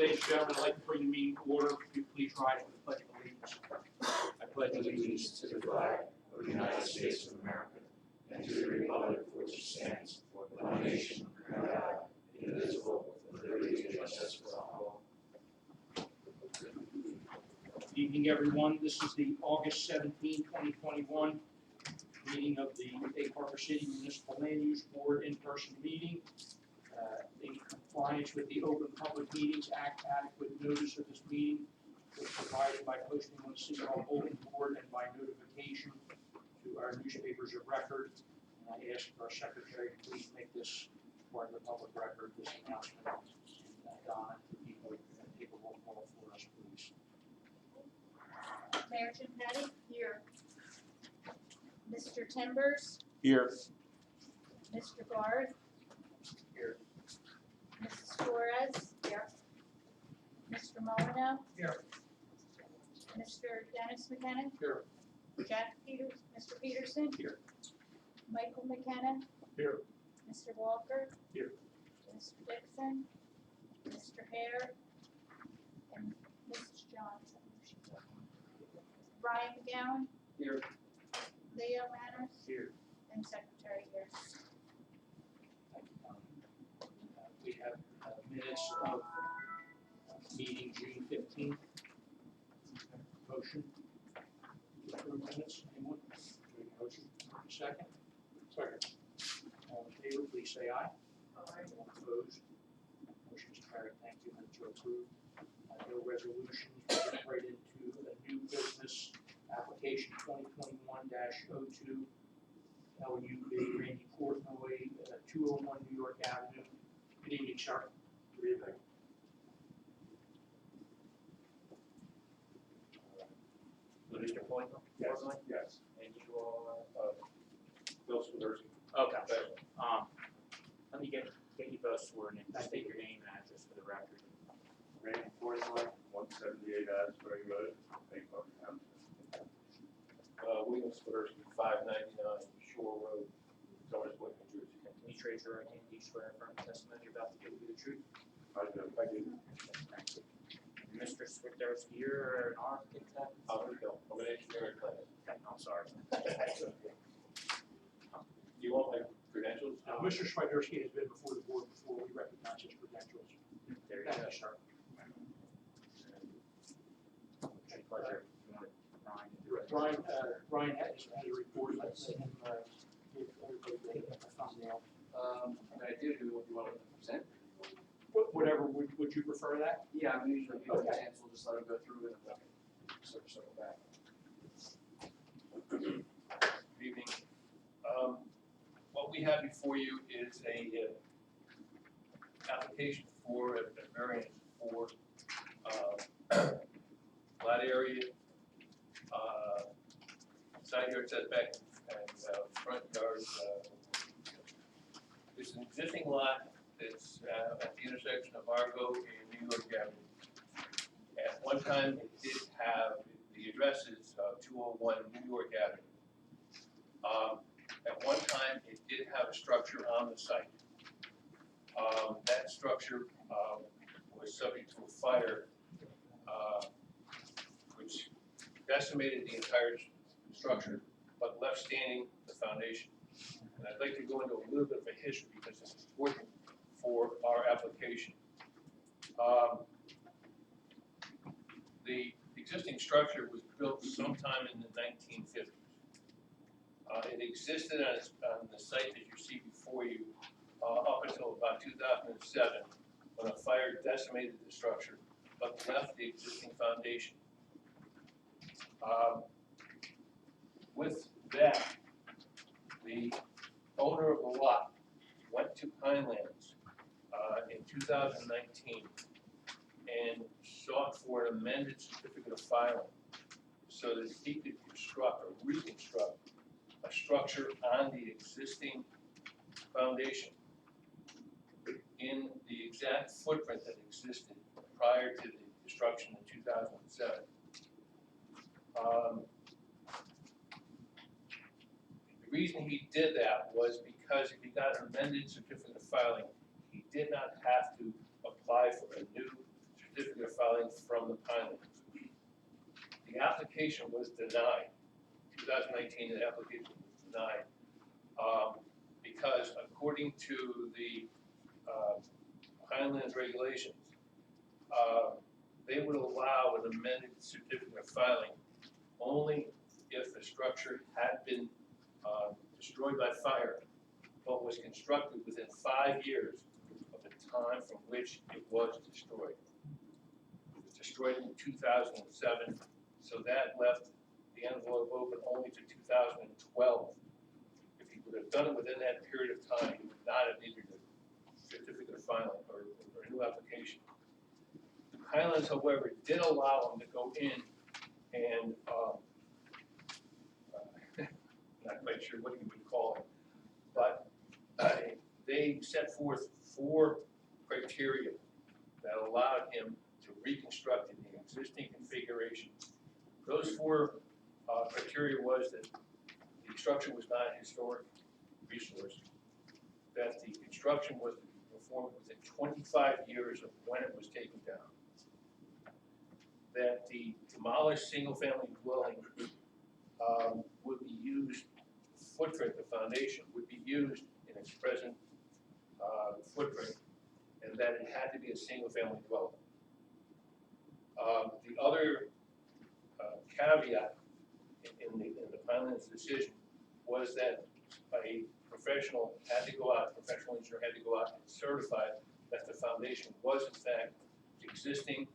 ladies and gentlemen, I'd like to bring the meeting to order. If you please rise for the pledge of allegiance. I pledge allegiance to the flag of the United States of America and to the republic for which it stands, one nation, under God, indivisible, with liberty and justice for all. Good evening, everyone. This is the August 17, 2021 meeting of the Lake Harbor City Municipal Land Use Board in-person meeting. In compliance with the Open Public Meetings Act, adequate notice of this meeting was provided by posting on the City Hall bulletin board and by notification to our newspapers of record. And I ask our secretary to please make this part of the public record, this announcement. And Donna, the people, take a roll call for us, please. Mayor Jim Petty? Here. Mr. Timbers? Here. Mr. Barth? Here. Mrs. Torres? Here. Mr. Molyneux? Here. Mr. Dennis McKenna? Here. Mr. Peterson? Here. Michael McKenna? Here. Mr. Walker? Here. Mr. Dixon? Mr. Hare? And Mrs. Johnson? Brian McGowan? Here. Leo Manners? Here. And Secretary here. We have minutes of meeting June 15th. Motion to approve minutes. Anyone? Motion. Second? Second. All in favor, please say aye. Aye. All opposed? Motion is carried. Thank you. Minutes are approved. No resolutions. We'll get right into a new business application 2021-02. LUB Randy Portnoy, 201 New York Avenue. Good evening, sir. Good evening. Mr. Pointer? Yes. Yes. And you are, Bill Swiderski. okay. Let me get you both sworn in. Just state your name and address for the record. Randy Portnoy, 178 Asbury Road, Lake Harbor Township. William Swiderski, 599 Shore Road, Summersworth, New Jersey. Can you raise your right hand? Do you swear affirm the testimony you're about to give will be the truth? I do. Thank you. Mr. Swiderski, you're an architect? I'm an engineer and planner. Okay, I'm sorry. Do you want my credentials? Mr. Swiderski has been before the board before. We recognize his credentials. There you Thank go. you, sir. Okay, pleasure. You want Ryan to do it? Ryan has a report. Let's let him give everybody a thumbnail. An idea to what you want to present? Whatever, would you prefer that? Yeah, I'm usually people Okay. chance, we'll just let them go through it and then sort of circle back. Good evening. What we have before you is a application for a variance for flat area, side yard setback, and front yard. There's an existing lot that's at the intersection of Argo and New York Avenue. At one time, it did have, the address is 201 New York Avenue. At one time, it did have a structure on the site. That structure was subject to a fire, which decimated the entire structure, but left standing the foundation. And I'd like to go into a little bit of a history because it's important for our application. The existing structure was built sometime in the 1950s. It existed on the site that you see before you up until about 2007, when a fire decimated the structure, but left the existing foundation. With that, the owner of the lot went to Pinelands in 2019 and sought for an amended certificate of filing so that he could construct or reconstruct a structure on the existing foundation in the exact footprint that existed prior to the destruction in 2007. The reason he did that was because if he got an amended certificate of filing, he did not have to apply for a new certificate filing from the Pinelands. The application was denied. 2019, the application was denied because according to the Pinelands regulations, they would allow an amended certificate of filing only if the structure had been destroyed by fire, but was constructed within 5 years of the time from which it was destroyed. It was destroyed in 2007, so that left the envelope open only to 2012. If you would have done it within that period of time, you would not have needed a certificate of filing or a new application. The Highlands, however, did allow them to go in and, not quite sure what you would call it, but they set forth 4 criteria that allowed him to reconstruct in the existing configuration. Those 4 criteria was that the structure was not a historic resource, that the construction was to be performed within 25 years of when it was taken down, that the demolished single-family dwelling would be used, footprint, the foundation would be used in its present footprint, and that it had to be a single-family dwelling. The other caveat in the Pinelands decision was that a professional had to go out, a professional engineer had to go out and certify that the foundation was in fact existing,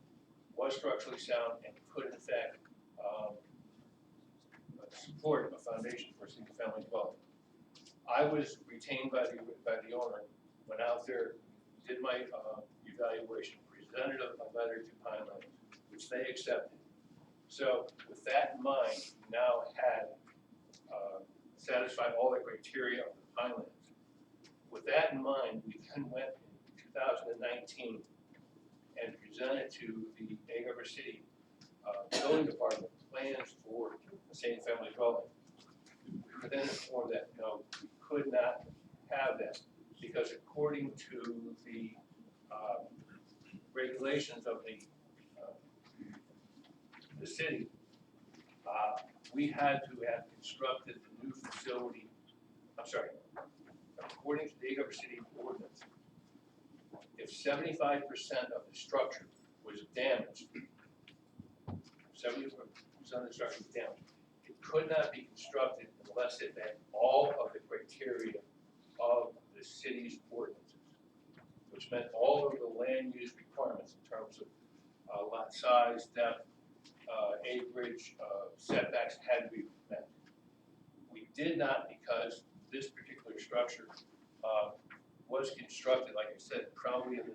was structurally sound, and could in fact support a foundation for a single-family dwelling. I was retained by the owner, went out there, did my evaluation, presented a letter to Pinelands, which they accepted. So with that in mind, we now had satisfied all the criteria of the Pinelands. With that in mind, we then went in 2019 and presented to the Egg Harbor City Building Department plans for a single-family dwelling. We were then informed that no, we could not have that because according to the regulations of the city, we had to have constructed the new facility. I'm sorry. According to the Egg Harbor City ordinance, if 75% of the structure was damaged, 70% of the structure was damaged, it could not be constructed unless it met all of the criteria of the city's ordinances, which meant all of the land use requirements in terms of lot size, depth, acreage, setbacks had to be met. We did not because this particular structure was constructed, like I said, probably in the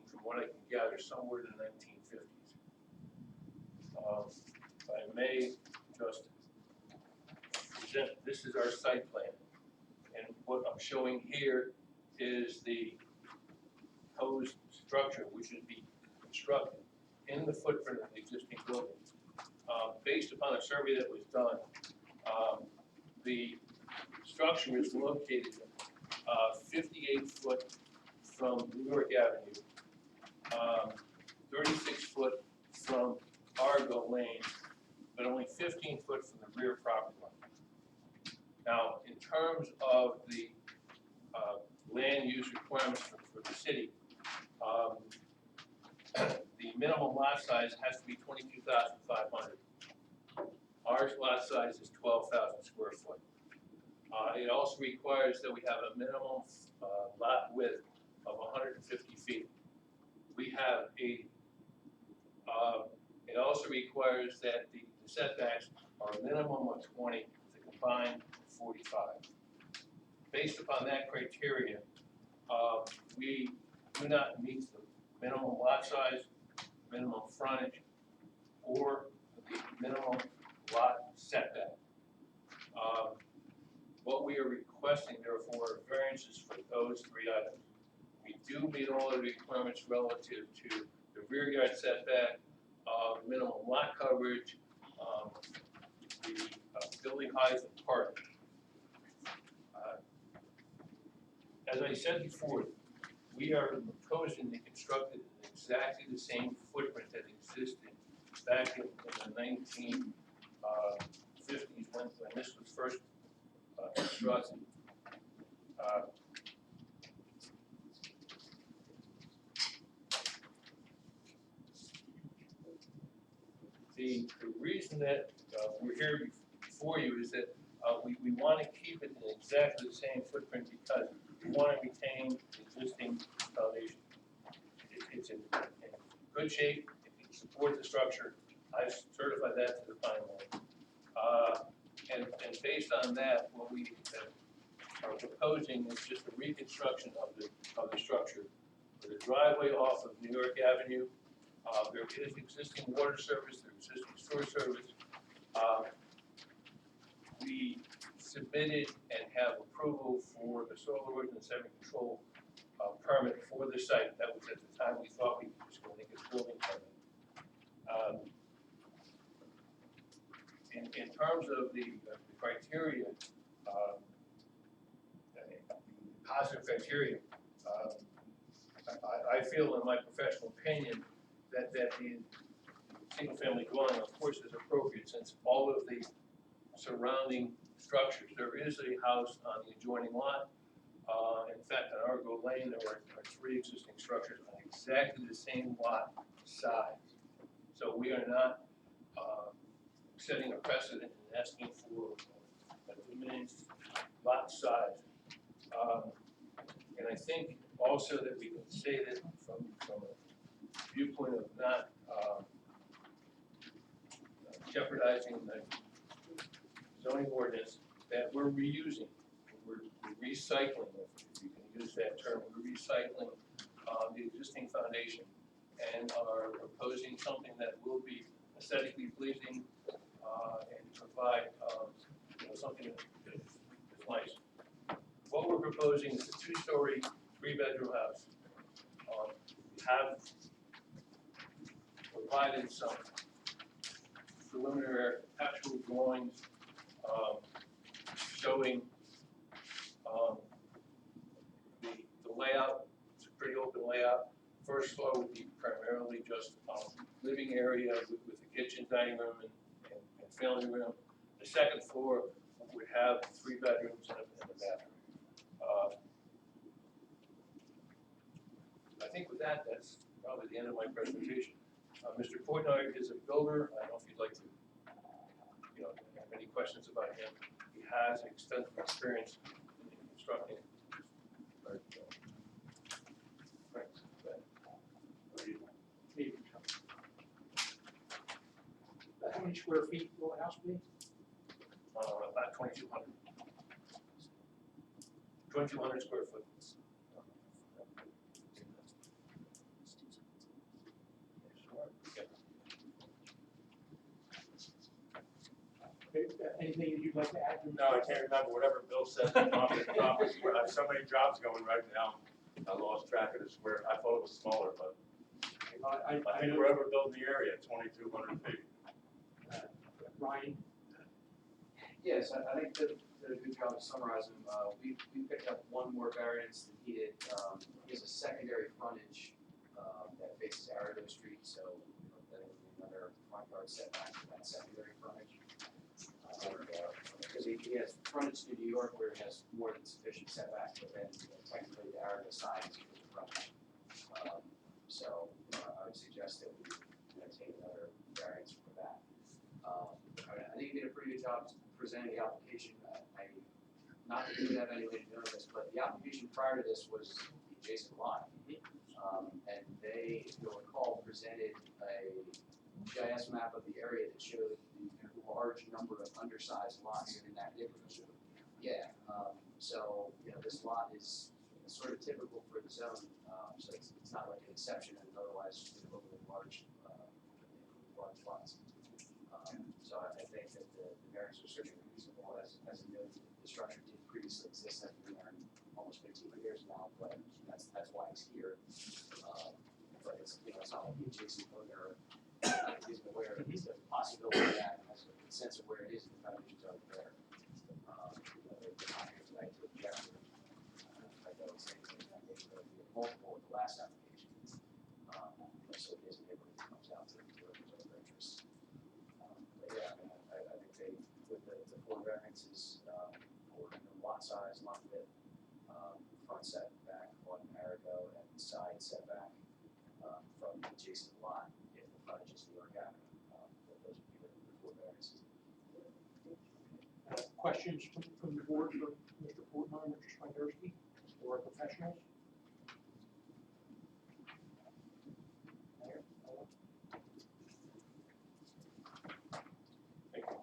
from what I can gather, somewhere in the 1950s. If I may just present, this is our site plan. And what I'm showing here is the proposed structure, which would be constructed in the footprint of the existing building. Based upon a survey that was done, the structure is located 58 foot from New York Avenue, 36 foot from Argo Lane, but only 15 foot from the rear property line. Now, in terms of the land use requirements for the city, the minimum lot size has to be 22,500. Our lot size is 12,000 square foot. It also requires that we have a minimum lot width of 150 feet. We have 80. It also requires that the setbacks are a minimum of 20 with a combined 45. Based upon that criteria, we do not meet the minimum lot size, minimum frontage, or the minimum lot setback. What we are requesting, therefore, are variances for those 3 items. We do meet all of the requirements relative to the rear yard setback, minimum lot coverage, the building height and parking. As I said before, we are proposing to construct it in exactly the same footprint that exists existed back in the 1950s when this was first constructed. The reason that we're here before you is that we want to keep it in exactly the same footprint because we want to retain the existing foundation. It's in good shape, it can support the structure. I've certified that to the Pine Line. And based on that, what we are proposing is just a reconstruction of the structure. With a driveway off of New York Avenue, there is existing water service, there's existing sewer service. We submitted and have approval for the soil erosion and sediment control permit for the site. That was at the time we thought we were just going to get a building permit. In terms of the criteria, positive criteria, I feel in my professional opinion that the single-family dwelling, of course, is appropriate since all of the surrounding structures, there is a house on the adjoining lot. In fact, on Argo Lane, there are 3 existing structures on exactly the same lot size. So we are not setting a precedent and asking for a diminished lot size. And I think also that we can say that from a viewpoint of not jeopardizing the zoning ordinance, that we're reusing, we're recycling, if you can use that term, we're recycling the existing foundation and are proposing something that will be aesthetically pleasing and provide something that is nice. What we're proposing is a 2-story, 3-bedroom house. We have provided some preliminary actual drawings showing the layout. It's a pretty open layout. First floor would be primarily just living area with the kitchen, dining room, and family room. The second floor would have 3 bedrooms and a bathroom. I think with that, that's probably the end of my presentation. Mr. Portnoy is a builder. I don't know if you'd like to, have any questions about him. He has extensive experience in constructing. Thanks. How many square feet will the house be? About 2,200. 2,200 square foot. Okay, anything that you'd like to add? No, I can't remember, whatever Bill said, I have so many jobs going right now, I lost track of the square, I thought it was smaller, but I I think know, wherever building the area, 2,200 feet. Ryan, Yes, I think did a good job of summarizing. We picked up one more variance than he did. He has a secondary frontage that faces Arago Street, so that would be another front yard setback for that secondary frontage. Because he has frontage to New York where he has more than sufficient setback, but then technically the Arago side is the frontage. So I would suggest that we take another variance for that. I think you did a pretty good job presenting the application. Not that you have any way to know this, but the application prior to this was the adjacent lot. And they, if you'll recall, presented a GIS map of the area that showed the large number of undersized lots in that neighborhood. Yeah, so this lot is sort of typical for the zone, so it's not like an exception and otherwise overly large lots. So I think that the variance was certainly reasonable, as noted, the structure did previously exist, has been there almost 15 years now, but that's why it's here. But it's it's not like the adjacent owner isn't aware of the possibility of that, and has a sense of where it is, and the foundations are there. They're not here tonight to object to it. Like I was saying, I think multiple with the last application. So it is a neighborhood that comes out to it. lot size, lot width, front setback on Marigo, and side setback from the adjacent lot if the frontage is New York Avenue. Those would be the four variances. Questions from the board for Mr. Portnoy, Mr. Swiderski, or professionals? Mayor, Ellen? Thank you.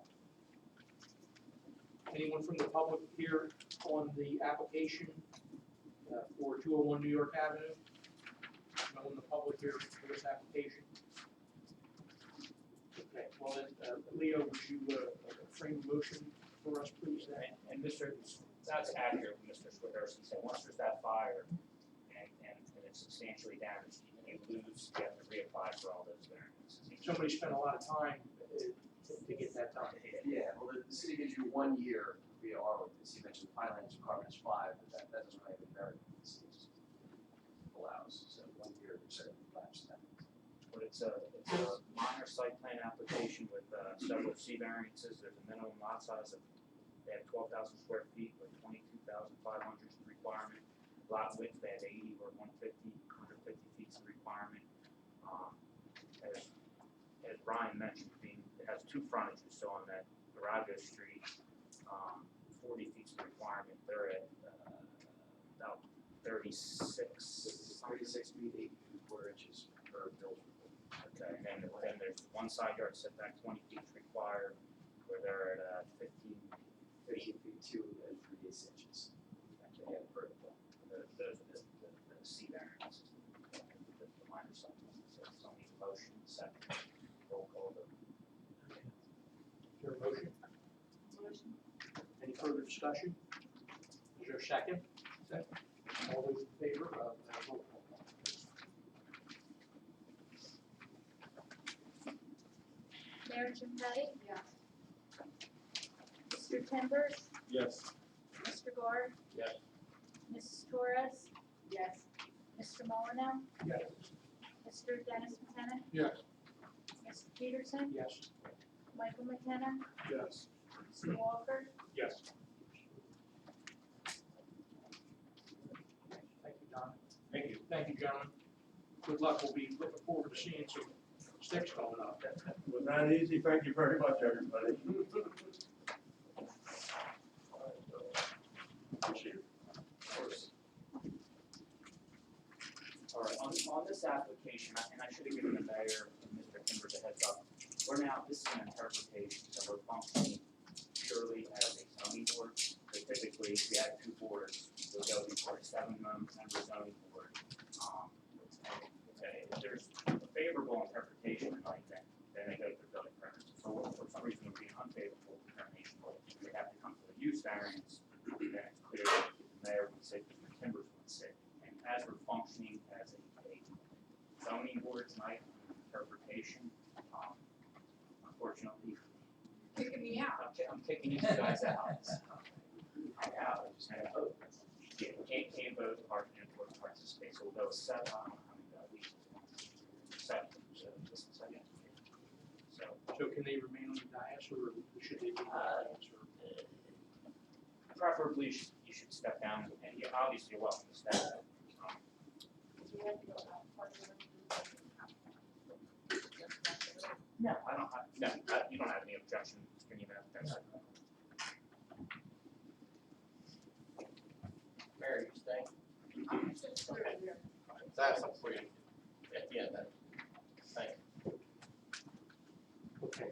Anyone from the public here on the application for 201 New York Avenue? No one in the public here for this application? Okay, well then, Leo, would you frame a motion for us, please? And Mr., that's accurate, what Mr. Swiderski said, once there's that fire and it's substantially damaged, you lose, you have to reapply for all those variances. Somebody spent a lot of time to get that done. Yeah, well, the city gives you 1 year via Arlington. You mentioned Pinelands requirement is 5, but that doesn't really have a variance. The city just allows, so 1 year, there's certain lapse that. But it's a minor site plan application with several C variances. There's a minimum lot size of, they have 12,000 square feet with 22,500 is the requirement. Lot width, they have 80 or 150 feet is the requirement. As Brian mentioned, it has 2 frontages, so on that Arago Street, 40 feet is the requirement. They're at about 36. 36 feet, 8 feet, 4 inches per building. Okay, and then there's one side yard setback, 20 feet is required, where they're at 15 15 feet, 2 and 3/8 inches. Actually, yeah, vertical. the C variance, the minor site. So it's only motion, second, roll call vote. Is there a motion? Motion. Any further discussion? Is there a second? Second. All those in favor of roll call? Mayor Jimpelli. Yes. Mr. Timbers, Yes. Mr. Gard. Yes. Mrs. Torres. Yes. Mr. Molyneux, Yes. Mr. Dennis McKenna, Yes. Mr. Peterson, Yes. Michael McKenna, Yes. Mr. Walker, Yes. Thank you, Don. Thank you. Thank you, gentlemen. Good luck. We'll be looking forward to seeing some sticks going up. Was not easy. Thank you very much, everybody. Appreciate it. All right, on this application, and I should have given the mayor and Mr. Timbers a heads up, we're now, this is an interpretation, so we're functioning purely as a zoning board. So typically, if we have 2 boards, we'll go before a 7-member zoning board. If there's a favorable interpretation, like then they go to the building permit. So if for some reason it would be an unfavorable determination, we have to come to a use variance, then it's clear that the mayor would say, Mr. Timbers would say. And as we're functioning as a zoning board tonight, interpretation, unfortunately, kicking me out. I'm kicking you guys out. I have, I just had a vote. Yeah, can't vote, hard to participate, so we'll go 7, I don't know how many weeks. 7, so just a second. So can they remain on the dais, or should they be on the dais? Preferably, you should step down, and obviously you're welcome to step down. No, I don't have, you don't have any objection to any of that, that's. Mary, you staying? That's up for you. At the end then. Thank you. Okay,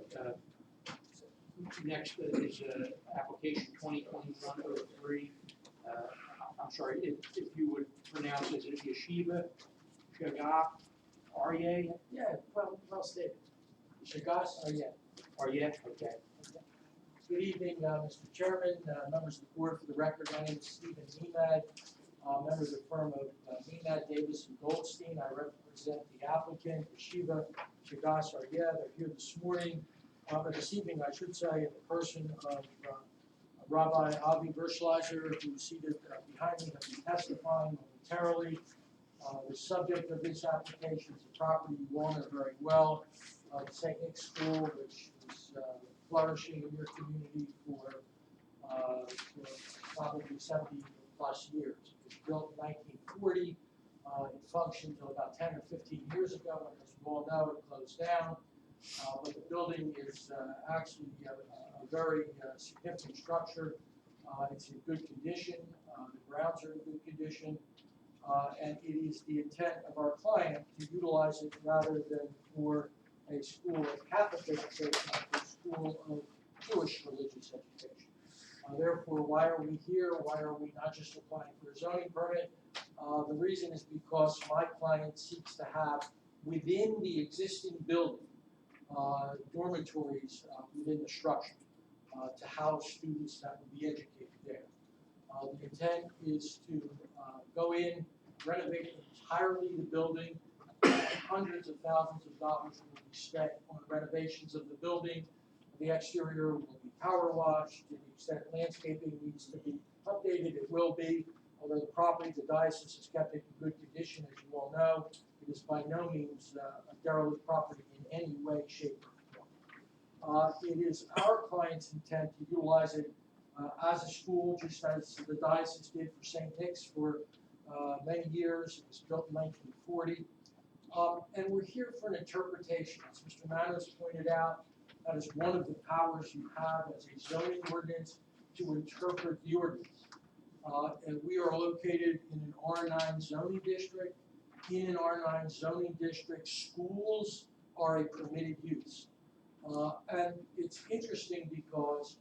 next is application 2021-03. I'm sorry, if you would pronounce it, is it Yeshiva Shagah Aryeh? Yeah, well stated. Shagas Aryeh. Aryeh, okay. Good evening, Mr. Chairman, members of the board. For the record, my name is Stephen Nemad, member of the firm of Nemad, Davis and Goldstein. I represent the applicant, Yeshiva Shagas Aryeh. They're here this morning, or this evening, I should say, in the person of Rabbi Avi Berschleiser, who's seated behind me, will be testifying momentarily. The subject of this application is a property you all know very well, the St. Nick's School, which is flourishing in your community for probably 70 plus years. It was built in 1940. It functioned until about 10 or 15 years ago, when, as you all know, it closed down. But the building is actually a very significant structure. It's in good condition. The grounds are in good condition. And it is the intent of our client to utilize it rather than for a school of Catholic education, for a school of Jewish religious education. Therefore, why are we here? Why are we not just applying for a zoning permit? The reason is because my client seeks to have within the existing building dormitories within the structure to house students that will be educated there. The intent is to go in, renovate entirely the building. Hundreds of thousands of dollars will be spent on renovations of the building. The exterior will be power washed. To the extent landscaping needs to be updated, it will be. Although the property, the diocese has kept it in good condition, as you all know, it is by no means a derelict property in any way, shape, or form. It is our client's intent to utilize it as a school, just as the diocese did for St. Nick's for many years. It was built in 1940. And we're here for an interpretation. As Mr. Manos pointed out, that is one of the powers you have as a zoning ordinance to interpret the ordinance. And we are located in an R9 zoning district. In an R9 zoning district, schools are a permitted use. And it's interesting because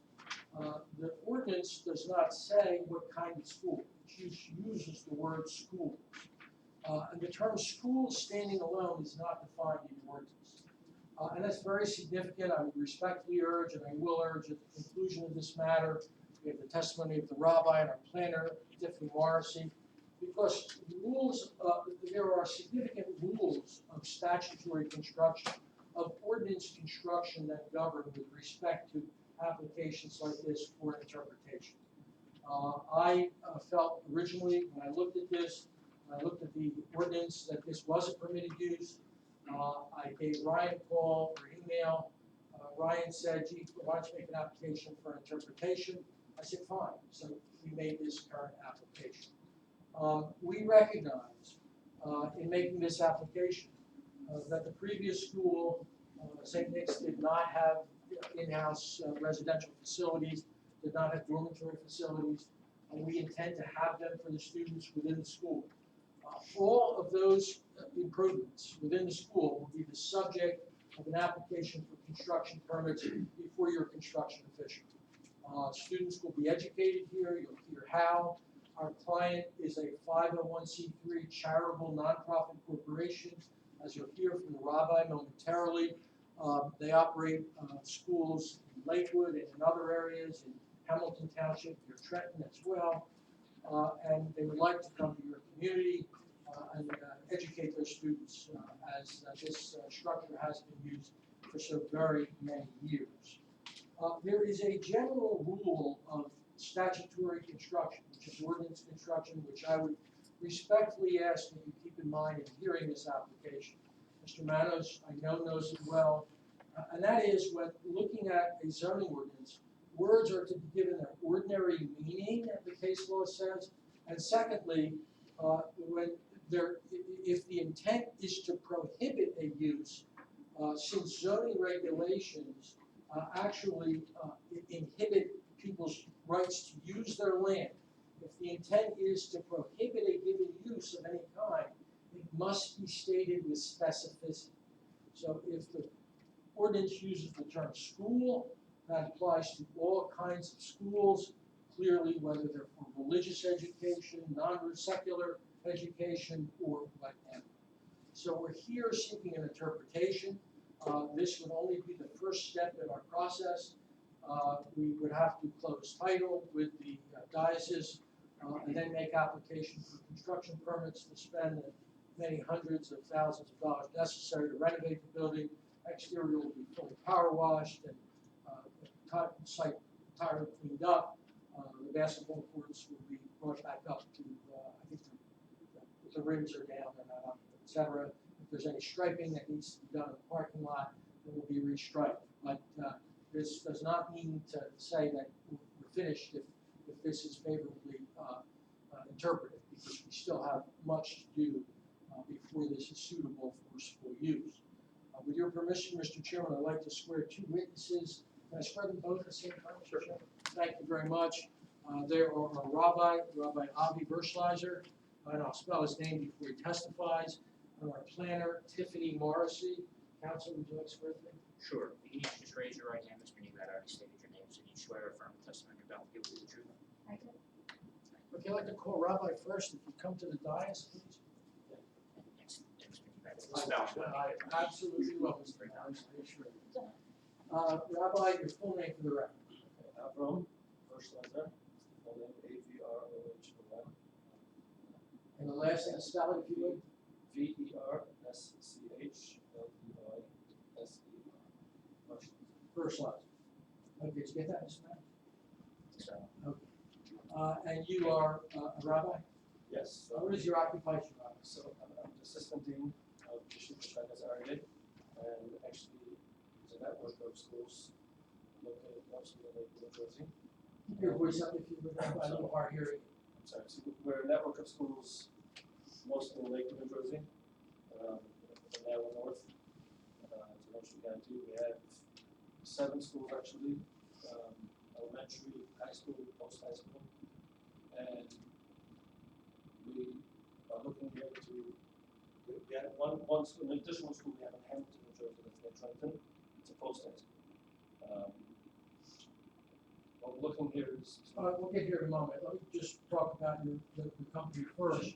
the ordinance does not say what kind of school. It uses the word schools. And the term school standing alone is not defined in the ordinance. And that's very significant. I would respectfully urge, and I will urge at the conclusion of this matter, we have the testimony of the rabbi and our planner, Tiffany Morrissey, because rules, there are significant rules of statutory construction, of ordinance construction that govern with respect to applications like this for interpretation. I felt originally, when I looked at this, I looked at the ordinance, that this was a permitted use. I gave Ryan a call or email. Ryan said, gee, why don't you make an application for interpretation? I said, fine. So we made this current application. We recognize in making this application that the previous school, St. Nick's, did not have in-house residential facilities, did not have dormitory facilities, and we intend to have them for the students within the school. All of those improvements within the school will be the subject of an application for construction permits before your construction official. Students will be educated here. You'll hear how. Our client is a 501c3 charitable nonprofit corporation, as you'll hear from the rabbi momentarily. They operate schools in Lakewood and in other areas, in Hamilton Township, near Trenton as well. And they would like to come to your community and educate their students as this structure has been used for so very many years. There is a general rule of statutory construction, which is ordinance construction, which I would respectfully ask that you keep in mind in hearing this application. Mr. Manos, I know, knows it well, and that is when looking at a zoning ordinance, words are to be given their ordinary meaning, the case law says, and secondly, if the intent is to prohibit a use, since zoning regulations actually inhibit people's rights to use their land, if the intent is to prohibit a given use of any kind, it must be stated with specificity. So if the ordinance uses the term school, that applies to all kinds of schools, clearly whether they're for religious education, non-secular education, or whatever. So we're here seeking an interpretation. This would only be the first step in our process. We would have to close title with the diocese and then make application for construction permits to spend the many hundreds of thousands of dollars necessary to renovate the building. Exterior will be fully power washed and site entirely cleaned up. The basketball courts will be brought back up to, I think the rims are down, they're not up, et cetera. If there's any striping that needs to be done in the parking lot, it will be restriped. But this does not mean to say that we're finished if if this is favorably interpreted, because we still have much to do before this is suitable for school use. With your permission, Mr. Chairman, I'd like to swear two witnesses. Can I swear them both at the same time, Mr. Chairman? Thank you very much. There are Rabbi Avi Berschleiser, and I'll spell his name before he testifies, and our planner, Tiffany Morrissey. Counsel, would you like to swear to me? Sure. You each just raise your right hand, Mr. Nemat, I already stated your names, and you swear or affirm the testimony you're about to give will be the truth. I do. Okay, I'd like to call Rabbi first, if you come to the dais, please. And Mr. Nemat, it's spelled well. I absolutely will, Mr. Morris, I assure you. Rabbi, your full name for the record. Avram Berschleiser, full name Avrohly. And the last name, spell it if you would. Verschleiser. Berschleiser. Okay, did you get that, Mr. Mayor? So, And you are a rabbi? Yes, What is your occupation, Rabbi? so I'm the assistant dean of Yeshiva Shragas Aryeh, and actually it's a network of schools located mostly in Lakewood, New Jersey. Keep your voice up if you would, a little hard hearing. I'm sorry, so we're a network of schools mostly in Lakewood, New Jersey, the Narrow North, to North County. We have 7 schools actually, elementary, high school, post-high school. And we are looking here to, we have one school, an additional school we have in Hamilton, New Jersey, that's near Trenton. It's a post-high school. What we're looking here is. We'll get here in a moment. Let me just talk about the company first.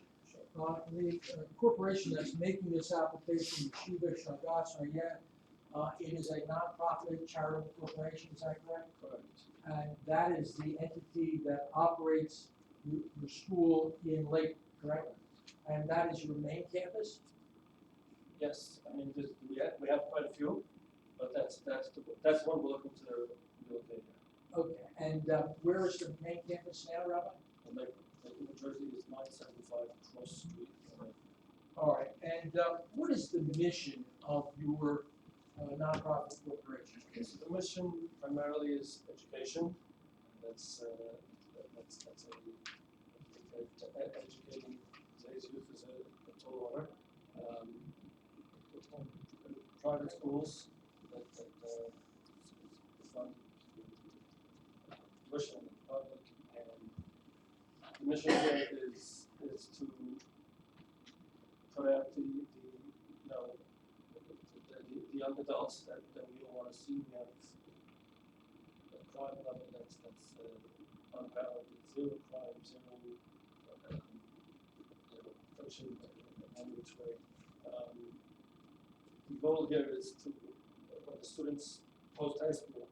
The corporation that's making this application, Yeshiva Shragas Aryeh, it is a nonprofit charitable corporation, is that correct? Correct. And that is the entity that operates the school in Lake, correct? And that is your main campus? Yes, I mean, we have quite a few, but that's one we're looking to relocate here. Okay, and where is the main campus now, Rabbi? And Lakewood, New Jersey is 975 Cross Street. All right, and what is the mission of your nonprofit corporation? So the mission primarily is education. That's educating today's youth is a tall order. Private schools that fund tuition in the public, and the mission here is to put out the young adults that we don't want to see. We have a crime level that's unparalleled, zero crime, zero friction in any which way. The goal here is to, when the students post high school,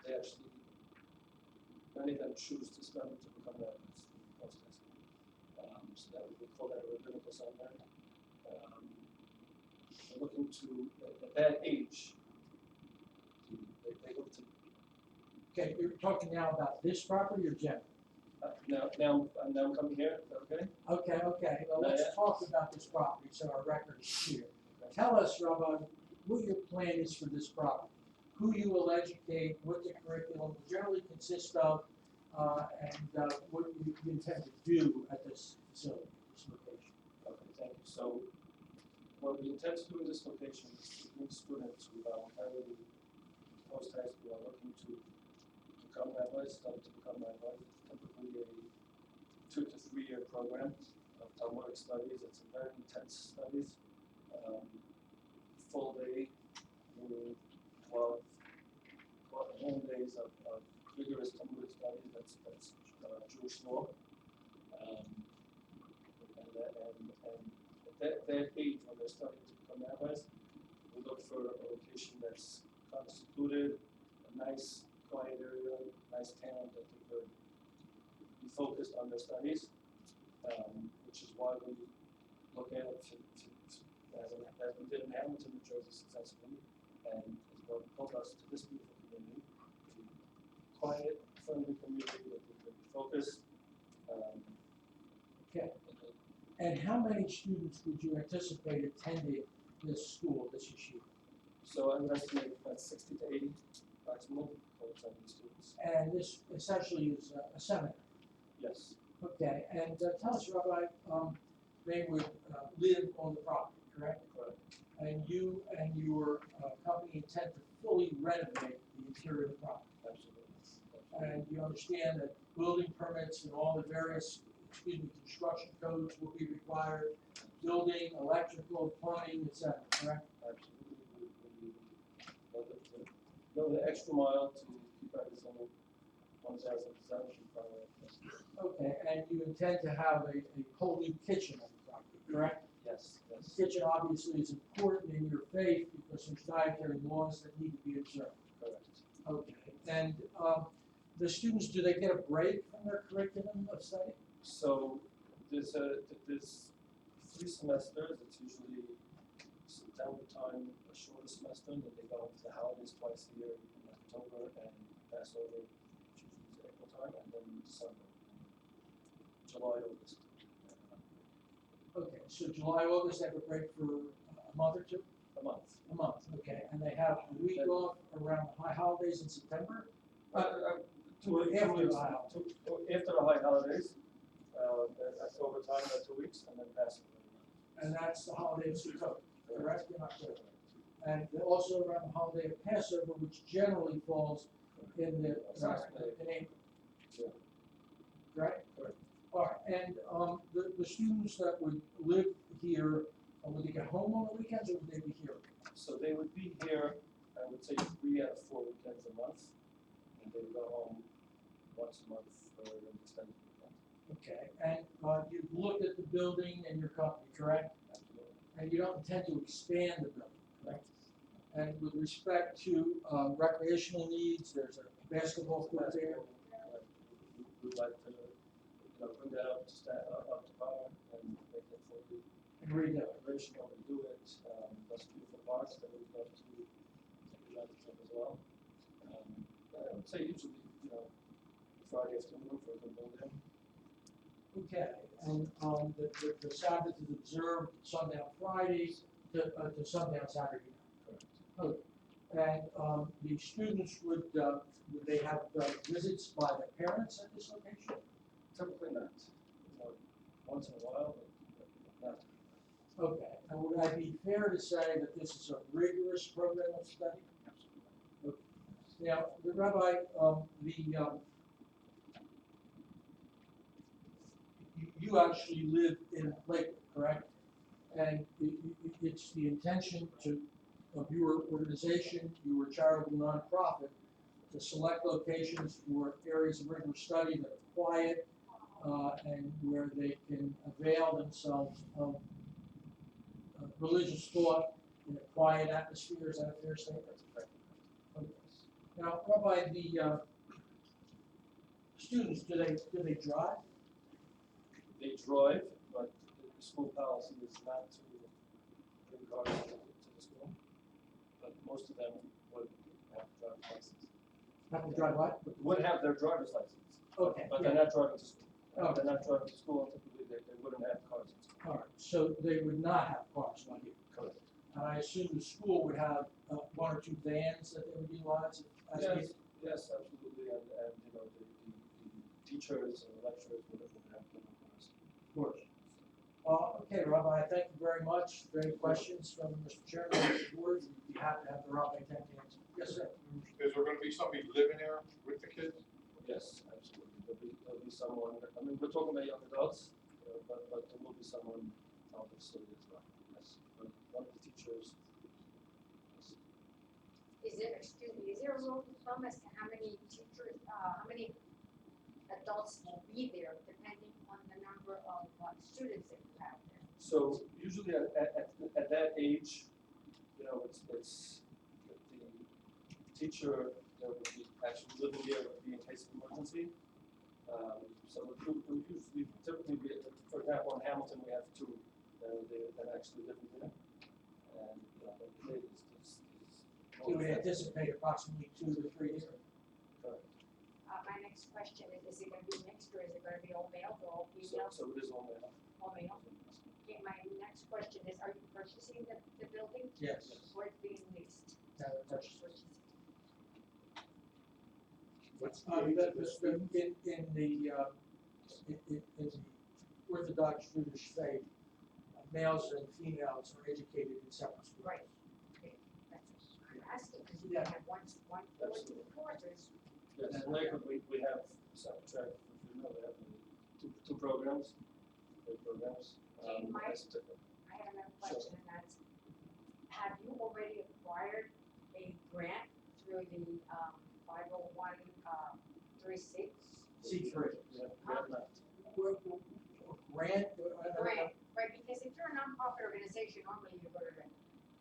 they actually, many of them choose to study to become rabbis post high school. So that we call that a rabbinical seminary. We're looking to, at that age, they look to, Okay, you're talking now about this property or general? now I'm coming here, okay? Okay, well, let's Yeah. talk about this property so our record is clear. Tell us, Rabbi, what your plan is for this property, who you will educate, what the curriculum will generally consist of, and what you intend to do at this facility, this location. Okay, thank you. So, what we intend to do in this location is to bring students who are entirely post-high school are looking to become rabbis, study to become rabbis. It's typically a 2 to 3 year program of Talmudic studies. It's a very intense studies. Full day, 12 home days of rigorous Talmudic studies. That's Jewish law. And at that age, when they're starting to become rabbis, we look for a location that's kind of secluded, a nice, quiet area, nice town that they could be focused on their studies, which is why we look at it as we did in Hamilton, New Jersey successfully, and as well pulled us to this beautiful community, a quiet, friendly community that we could focus. Okay. And how many students would you anticipate attending this school, this yeshiva? So I would estimate about 60 to 80 approximately per attending students. And this essentially is a seminar. Yes, Okay, and tell us, Rabbi, they would live on the property, correct? correct. And you and your company intend to fully renovate the interior of the property. Absolutely. And you understand that building permits and all the various, construction codes will be required, building, electrical, plumbing, et cetera, correct? Absolutely. Go the extra mile to keep everything 1,000% from Okay, and you intend to have a whole new kitchen on the property, correct? Yes, The yes, kitchen obviously is important in your faith because there's dietary laws that need to be observed. correct. Okay, and the students, do they get a break from their curriculum of study? So there's 3 semesters, it's usually September time, a shorter semester, and then they go into the holidays twice a year in October and Passover, which usually is April time, and then December, July, August. Okay, so July, August, they have a break for a month or two? A month. A month, okay, and they have a week off around the high holidays in September? After the high holidays. After the high holidays, October time, 2 weeks, and then Passover. And that's the holiday of Sukkot, correct? In October. And also around the holiday of Passover, which generally falls in the, in April. Yeah. Correct? Correct. All right, and the students that would live here, would they get home on the weekends or would they be here? So they would be here, I would say 3 out of 4 weekends a month, and they would go home once a month for an extended weekend. Okay, and you've looked at the building and your company, correct? Absolutely. And you don't intend to expand the building, correct? And with respect to recreational needs, there's a basketball court there. We'd like to, bring that up to power and make it fully And redo it. operational and do it. That's beautiful parks that we'd love to take advantage of as well. I would say usually, Friday afternoon for a good building. Okay, and the Sabbath is observed sundown Friday to sundown Saturday night. Correct. Okay, and the students would they have visits by their parents at this location? Typically not. Once in a while, but not. Okay, and would I be fair to say that this is a rigorous program of study? Okay. Now, the Rabbi, you actually live in Lakewood, correct? And it's the intention of your organization, your charitable nonprofit, to select locations for areas of rigorous study that are quiet and where they can avail themselves of religious thought in a quiet atmosphere. Is that a fair statement? Okay. Now, Rabbi, the students, do they drive? They drive, but the school policy is not to bring cars to the school. But most of them would have a driver's license. Have to drive what? Would have their driver's license, Okay. but yeah. they're not driving to school. Oh. They're not driving to school, and typically they wouldn't have cars in school. All right, so they would not have cars like you. Correct. And I assume the school would have 1 or 2 vans that they would utilize as Yes, needed? yes, absolutely, and the teachers and lecturers would have their own cars. Of course. Okay, Rabbi, thank you very much. If there are any questions from Mr. Chairman or the board, we'd be happy to have the Rabbi take the answer. Yes, sir. Is there gonna be somebody living there with the kids? Yes, absolutely. There'll be someone, I mean, we're talking about young adults, but there will be someone on the facility as well. Yes, one of the teachers. Yes. Is there a rule of thumb as to how many teachers, how many adults will be there, depending on the number of students that you have there? So usually at that age, it's the teacher that would be actually living there would be in case of emergency. So it would usually typically be, for example, in Hamilton, we have 2 that actually live there. And, the kid is You would anticipate approximately 2 to 3 years. correct. My next question is it gonna be mixed or is it gonna be all males or all So females? it is all male. All males? Okay, my next question is, are you purchasing the building Yes. or it's being leased? That's Purchasing. What's the Uh, age the, of the the, student? in the the Orthodox Jewish faith, males and females are educated in separate schools. Right. That's what I'm asking, because you have one floor, two courses. Yes, in Lakewood, we have separate track, if you know, we have two programs, great programs. Okay, Mike? That's different. I have another question, and that's, have you already acquired a grant through the, 501, 36? C3. We have not. Grant, Grant, right, because if you're a nonprofit organization, normally you go to the,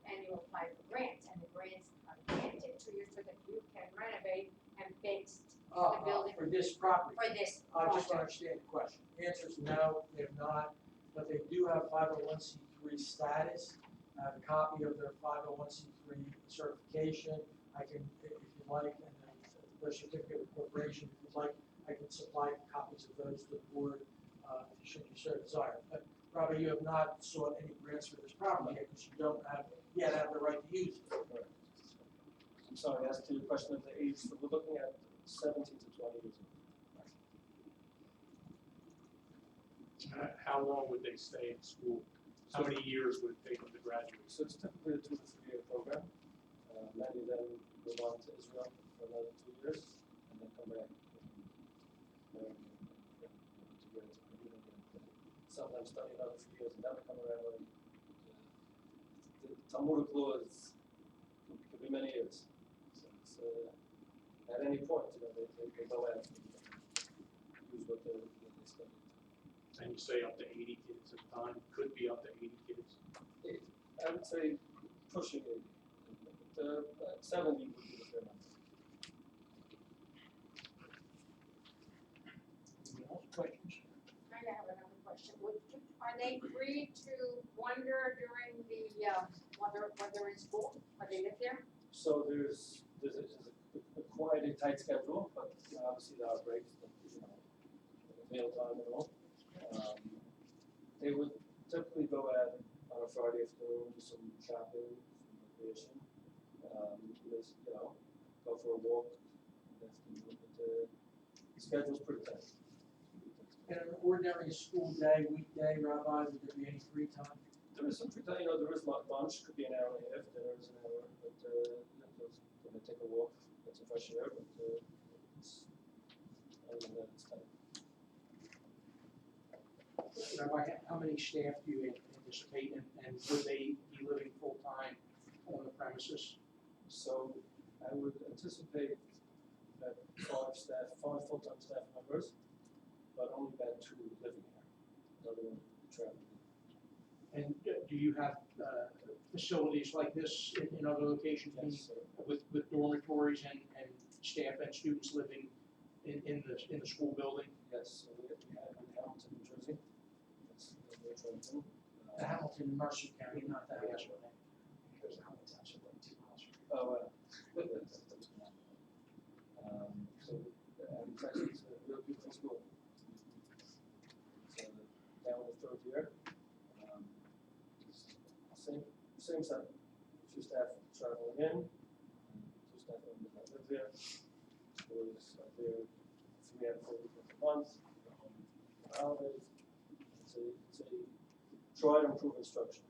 and you apply for grants, and the grants are granted to you so that you can renovate and fix the building for this property. for this I just want to project. understand the question. The answer is no, they have not, but they do have 501c3 status. I have a copy of their 501c3 certification. I can, if you'd like, and then their certificate of incorporation, if you'd like, I can supply copies of those to the board, should you so desire. But Robbie, you have not sought any grants for this property yet, because you don't yet have the right to use it. Correct. I'm sorry, as to your question of the age, so we're looking at 17 to 20 years old. How long would they stay in school? How many years would it take them to graduate? So it's typically a 2 to 3 year program. Many of them go on to Israel for another 2 years and then come back. Sometimes study another few years and then come around. The Talmudic law is, could be many years. So it's, at any point, you know, they go out and use what they studied. And you say up to 80 kids at a time, could be up to 80 kids. I would say pushing 80, but 70 would be the fair number. Anyone else, questions? I have another question. Are they free to wander during the, while they're in school, while they live there? So there's a quite a tight schedule, but obviously there are breaks, but, you know, meal time and all. They would typically go out on a Friday afternoon, do some shopping, some recreation. Just, you know, go for a walk in the afternoon, but the schedule's pretty tight. In an ordinary school day, weekday, Rabbi, would there be any free time? There is some free time, you know, there is lunch, could be an hour and a half, dinner is an hour, but, you know, take a walk, get some fresh air, but, it's, other than that, it's tight. Rabbi, how many staff do you anticipate, and would they be living full-time on the premises? So I would anticipate that 5 full-time staff members, but only about 2 living here. The other one traveling. And do you have facilities like this in other locations Yes, with dormitories and staff and students living in the school building? yes, so we have in Hamilton, New Jersey. That's where we're from. The Hamilton, Mercer County, not that Yeah. much. Because Hamilton Township, like 2 miles from here. Oh, so, it's actually, it's a real beautiful school. It's down in the 3rd year. Same site, 2 staff traveling in, and 2 staff members that live there. Schools are there 3 out of 4 weekends a month, go home for holidays. It's a try to improve instruction.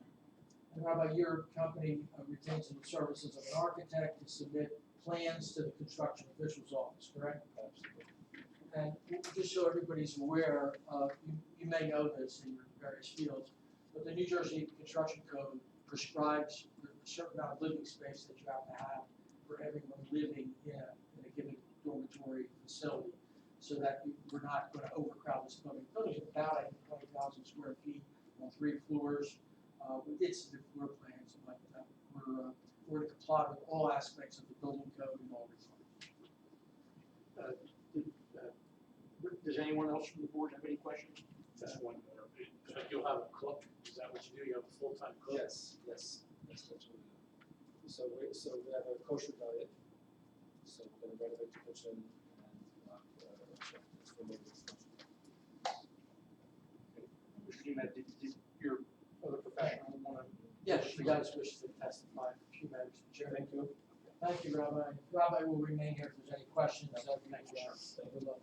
And Rabbi, your company retains the services of an architect to submit plans to the construction official's office, correct? Absolutely. And just so everybody's aware, you may know this in your various fields, but the New Jersey Construction Code prescribes a certain amount of living space that you have to have for everyone living in a given dormitory facility, so that we're not going to overcrowd this building. The building is about, I think, 20,000 square feet on 3 floors. We did some floor plans, but we're to comply with all aspects of the building code and all requirements. Does anyone else from the board have any questions? Just one more. So you'll have a cook, is that what you do? You have a full-time cook? Yes, that's what we do. So we have a kosher diet. So we're gonna renovate the kitchen and it's for moving. Mr. Dumet, did your other professional want to? Yes, she does wish to testify. She may, Mr. Chair. Thank you. Thank you, Rabbi. Rabbi will remain here if there's any questions. Thank you. Good luck.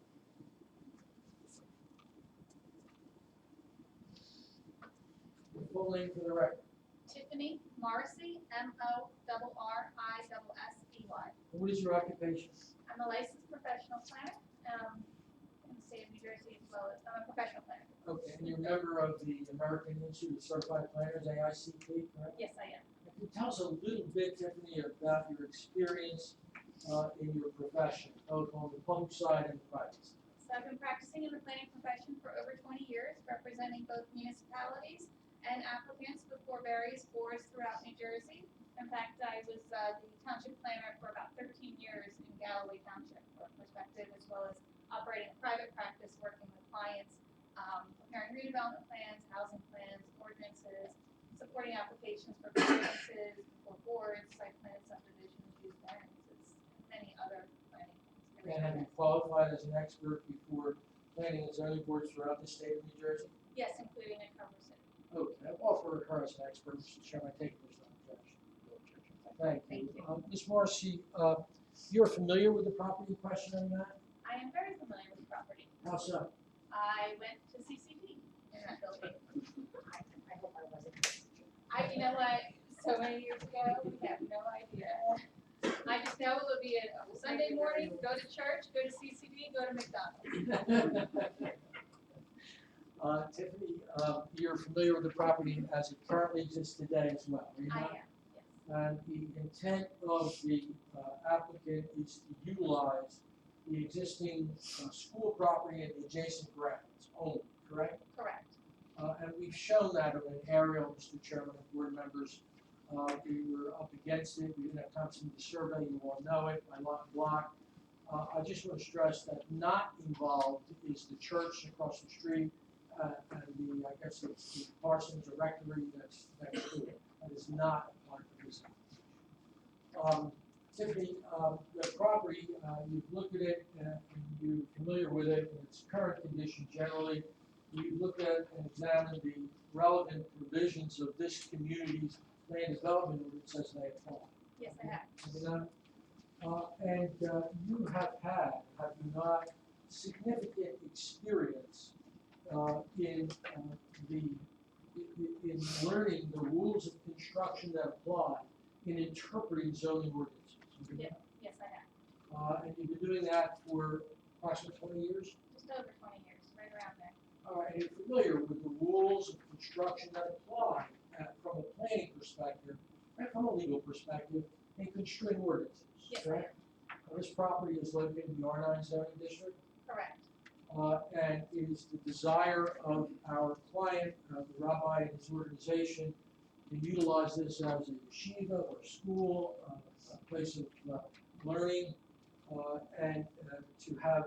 Full name for the record. Tiffany Morrissey, Morrissey. What is your occupation? I'm a licensed professional planner, in the state of New Jersey as well as, I'm a professional planner. Okay, and you're a member of the American Institute of Certified Planners, AICP, correct? Yes, I am. Can you tell us a little bit, Tiffany, about your experience in your profession, both on the public side and the private side? So I've been practicing in the planning profession for over 20 years, representing both municipalities and applicants before various boards throughout New Jersey. In fact, I was the township planner for about 13 years in Galloway Township for perspective, as well as operating a private practice, working with clients, preparing redevelopment plans, housing plans, ordinances, supporting applications for variances, for boards, site plans, subdivisions, use variances, and many other planning things. And have you qualified as an expert before planning and zoning boards throughout the state of New Jersey? Yes, including in Culver City. Okay, I'll offer her as an expert, Mr. Chairman, I take personal objection. Thank you. Thank you. Ms. Morrissey, you're familiar with the property in question on that? I am very familiar with the property. How so? I went to CCD in that building. I hope I wasn't. You know what, so many years ago, we have no idea. I just know it would be a Sunday morning, go to church, go to CCD, go to McDonald's. Tiffany, you're familiar with the property as it currently exists today as well, are you I not? am, yes. And the intent of the applicant is to utilize the existing school property and the adjacent grounds only, correct? Correct. And we've shown that on an aerial, Mr. Chairman and board members. We were up against it, we didn't have time to do the survey, you all know it, by lot and block. I just want to stress that not involved is the church across the street, and I guess it's the Parsons Rectory that's next to it. That is not a part of this application. Tiffany, the property, you've looked at it, and you're familiar with it in its current condition generally. You've looked at and examined the relevant provisions of this community's land development ordinance as they apply. Yes, I have. You have had, have you not, significant experience in learning the rules of construction that apply in interpreting zoning ordinances. Have you not? Yes, I have. And you've been doing that for approximately 20 years? Just over 20 years, right around there. All right, and you're familiar with the rules of construction that apply from a planning perspective and from a legal perspective in construing ordinances, Yes, I correct? This property is located in the R9 zoning district, Correct. and it is the desire of our client, the rabbi and his organization, to utilize this as a yeshiva or school, a place of learning, and to have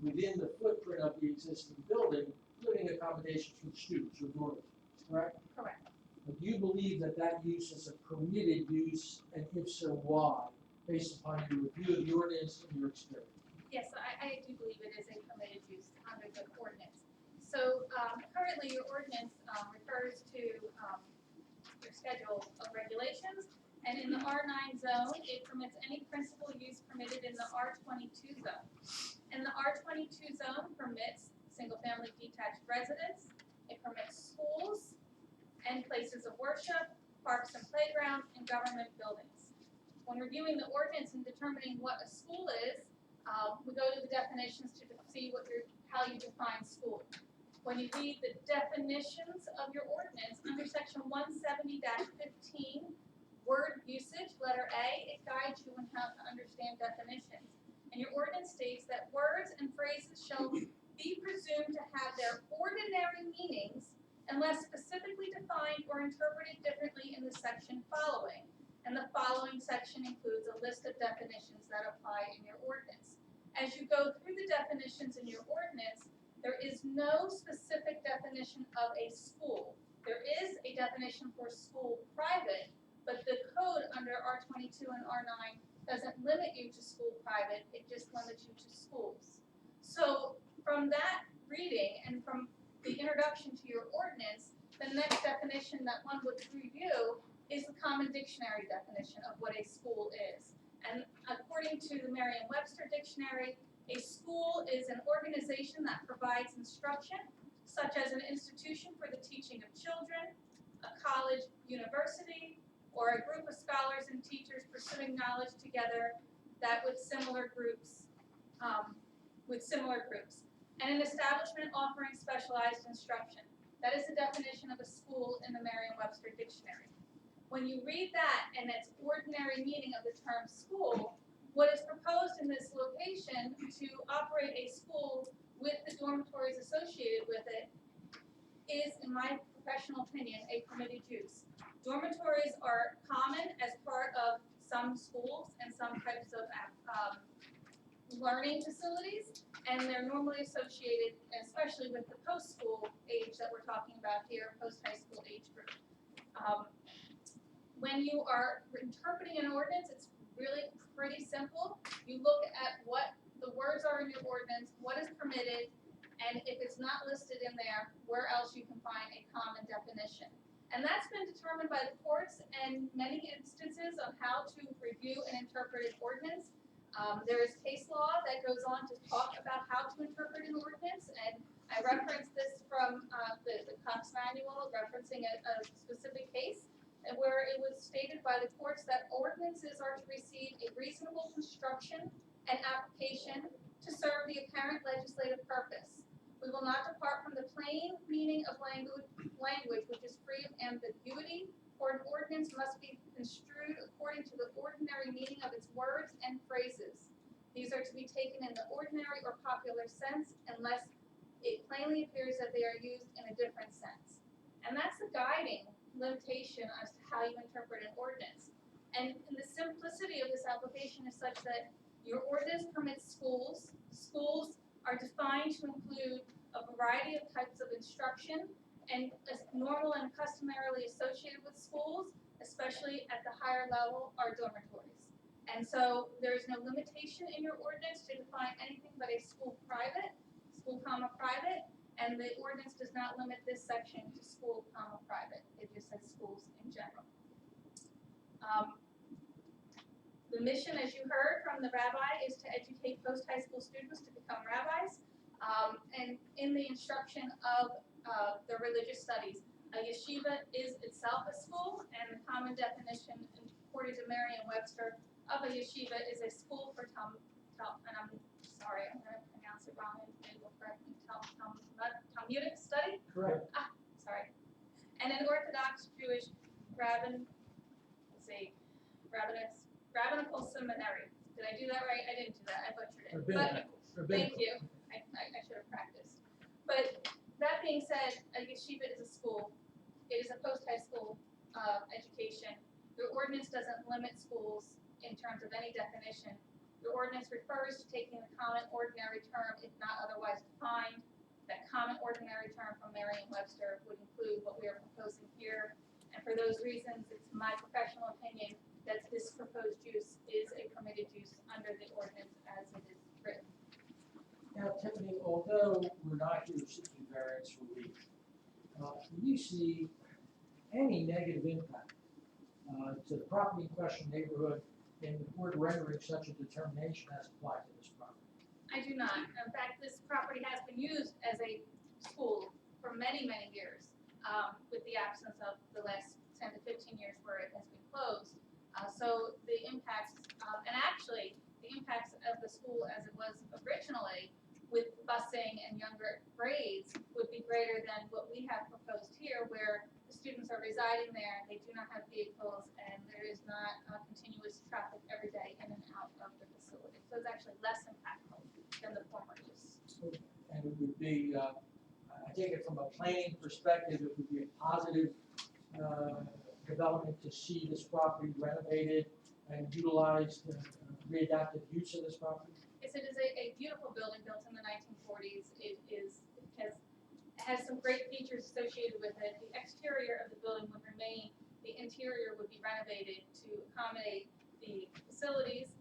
within the footprint of the existing building, living accommodations for the students or dormitories, correct? Correct. Do you believe that that use is a permitted use, and if so, why, based upon your review of the ordinance and your experience? Yes, I do believe it is a permitted use under the ordinance. So currently your ordinance refers to your schedule of regulations, and in the R9 zone, it permits any principal use permitted in the R22 zone. And the R22 zone permits single-family detached residence, it permits schools and places of worship, parks and playgrounds, and government buildings. When reviewing the ordinance and determining what a school is, we go to the definitions to see how you define school. When you read the definitions of your ordinance under section 170-15, word usage, letter A, it guides you on how to understand definitions. And your ordinance states that words and phrases shall be presumed to have their ordinary meanings unless specifically defined or interpreted differently in the section following. And the following section includes a list of definitions that apply in your ordinance. As you go through the definitions in your ordinance, there is no specific definition of a school. There is a definition for school private, but the code under R22 and R9 doesn't limit you to school private, it just limits you to schools. So from that reading and from the introduction to your ordinance, the next definition that one would review is the common dictionary definition of what a school is. And according to the Merriam-Webster dictionary, a school is an organization that provides instruction, such as an institution for the teaching of children, a college, university, or a group of scholars and teachers pursuing knowledge together that with similar groups, and an establishment offering specialized instruction. That is the definition of a school in the Merriam-Webster dictionary. When you read that and its ordinary meaning of the term school, what is proposed in this location to operate a school with the dormitories associated with it is, in my professional opinion, a permitted use. Dormitories are common as part of some schools and some types of learning facilities, and they're normally associated, especially with the post-school age that we're talking about here, post-high school age group. When you are interpreting an ordinance, it's really pretty simple. You look at what the words are in your ordinance, what is permitted, and if it's not listed in there, where else you can find a common definition. And that's been determined by the courts and many instances on how to review and interpret an ordinance. There is case law that goes on to talk about how to interpret an ordinance, and I referenced this from the Cox Manual, referencing a specific case, and where it was stated by the courts that ordinances are to receive a reasonable construction and application to serve the apparent legislative purpose. We will not depart from the plain meaning of language which is free of ambiguity, for an ordinance must be construed according to the ordinary meaning of its words and phrases. These are to be taken in the ordinary or popular sense unless it plainly appears that they are used in a different sense. And that's the guiding limitation as to how you interpret an ordinance. And the simplicity of this application is such that your ordinance permits schools. Schools are defined to include a variety of types of instruction, and as normal and customarily associated with schools, especially at the higher level, are dormitories. And so there is no limitation in your ordinance to define anything but a school private, and the ordinance does not limit this section to school, private. It just says schools in general. The mission, as you heard from the rabbi, is to educate post-high school students to become rabbis, and in the instruction of the religious studies. A yeshiva is itself a school, and the common definition, according to Merriam-Webster, of a yeshiva is a school for and I'm sorry, I'm going to pronounce it wrong, and they will correct me, Talmudic study? Correct. Sorry. And an Orthodox Jewish rabbinical seminary. Did I do that right? I didn't do that, I butchered it. But thank you, I should have practiced. But that being said, a yeshiva is a school. It is a post-high school education. Your ordinance doesn't limit schools in terms of any definition. Your ordinance refers to taking the common ordinary term if not otherwise defined. That common ordinary term from Merriam-Webster would include what we are proposing here. And for those reasons, it's my professional opinion that this proposed use is a permitted use under the ordinance as it is written. Now, Tiffany, although we're not here seeking variance relief, do you see any negative impact to the property in question neighborhood in the court rendering such a determination as applied to this property? I do not. In fact, this property has been used as a school for many, many years, with the absence of the last 10 to 15 years where it has been closed. So the impacts, and actually the impacts of the school as it was originally with busing and younger grades would be greater than what we have proposed here, where the students are residing there, they do not have vehicles, and there is not continuous traffic every day in and out of the facility. So it's actually less impactful than the former use. And it would be, I take it from a planning perspective, it would be a positive development to see this property renovated and utilized, readapted use of this property? Yes, it is a beautiful building built in the 1940s. It has some great features associated with it. The exterior of the building would remain, the interior would be renovated to accommodate the facilities,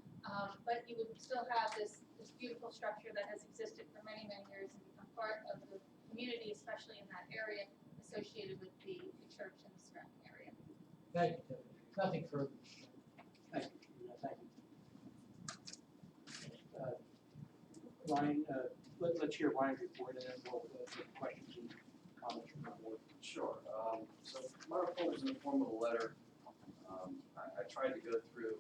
but you would still have this beautiful structure that has existed for many, many years and become part of the community, especially in that area associated with the church and the surrounding area. Thank you, Tiffany. Nothing further. Thank you. Thank you. Ryan, let's hear Ryan's report and then we'll take questions and comments from the board. Sure, so my report was in the form of a letter. I tried to go through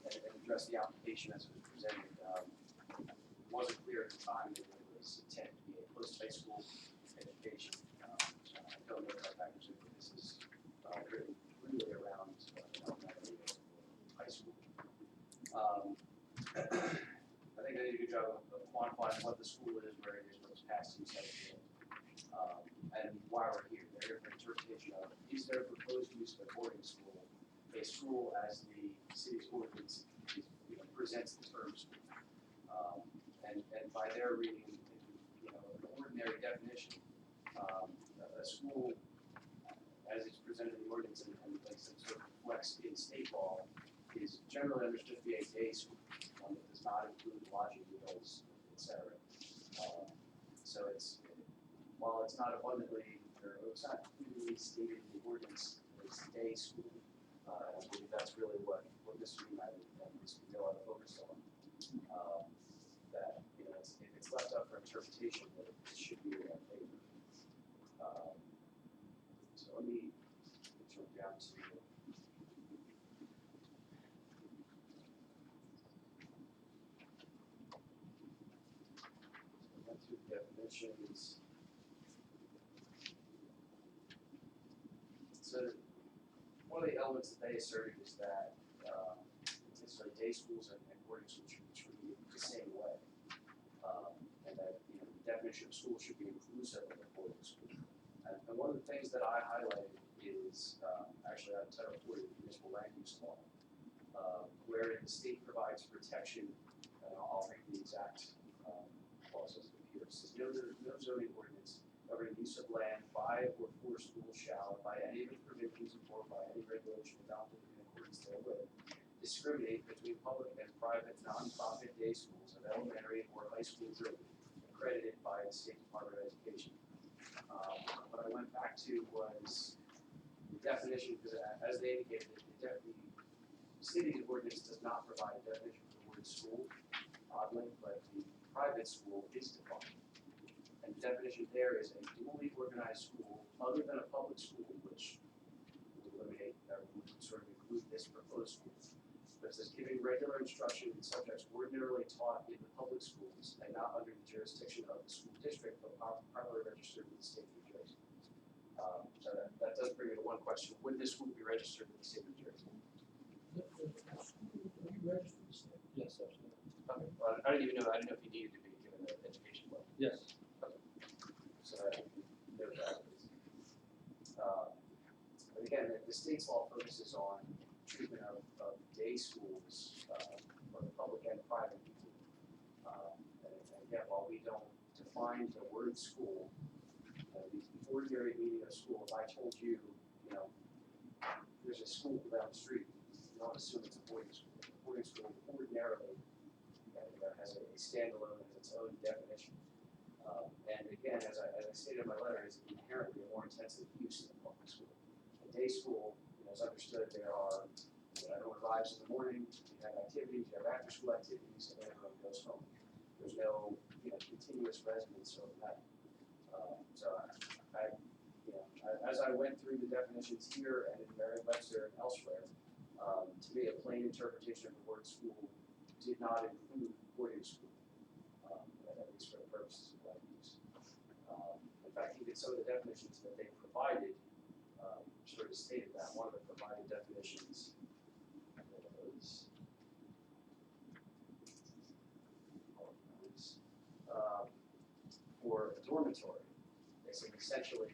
and address the application as it was presented. It wasn't clear at the time that it was intended to be a post-high school education. I don't know if actually this is really around elementary or high school. I think they did a good job of quantifying what the school is, where it is, what it's past in second and why we're here. They're here for interpretation of, is their proposed use of a boarding school a school as the city's ordinance presents the term school? And by their reading, an ordinary definition, a school as it's presented in the ordinance and like some sort of flex in state law is generally understood to be a day school, one that does not include lodging, meals, etc. So while it's not abundantly, or it's not clearly stated in the ordinance, it's day school. I believe that's really what Mr. United and Mr. Miller are focused on. That, if it's left up for interpretation, that it should be in our favor. So let me jump down to went through the definitions. So one of the elements that they asserted is that day schools and boarding schools should be treated the same way, and that the definition of school should be inclusive of a boarding school. And one of the things that I highlighted is actually out of Title 40 of the Municipal Land Use Law, where the state provides protection, and I'll read the exact clauses here. It says, no zoning ordinance governing use of land by or for schools shall, by any of its provisions or by any regulation adopted in accordance therewith, discriminate between public and private nonprofit day schools of elementary or high school group accredited by the State Department of Education. What I went back to was the definition, because as they indicated, the city's ordinance does not provide a definition for the word school, oddly, but the private school is defined. And the definition there is a duly organized school other than a public school, which would eliminate, would sort of include this proposed school. But it says giving regular instruction in subjects ordinarily taught in the public schools and not under the jurisdiction of the school district, but properly registered with the state of New Jersey. So that does bring me to one question: would this school be registered with the state of New Jersey? Are you registered? Yes, absolutely. Okay. Well, I didn't know if you needed to be given an education level. Yes. So that note that. But again, the state's law focuses on treatment of day schools for the public and private people. And again, while we don't define the word school, the ordinary meaning of school, if I told you, there's a school down the street, you don't assume it's a boarding school. A boarding school ordinarily has a standalone, has its own definition. And again, as I stated in my letter, is inherently a more intensive use than public school. A day school, is understood there are, everyone arrives in the morning, you have activities, you have after-school activities, and then everyone goes home. There's no, continuous residence overnight. So as I went through the definitions here and in Merriam-Webster and elsewhere, to me, a plain interpretation of the word school did not include boarding school, at least for the purposes of land use. In fact, even some of the definitions that they provided sort of stated that. One of the provided definitions was for a dormitory. They said essentially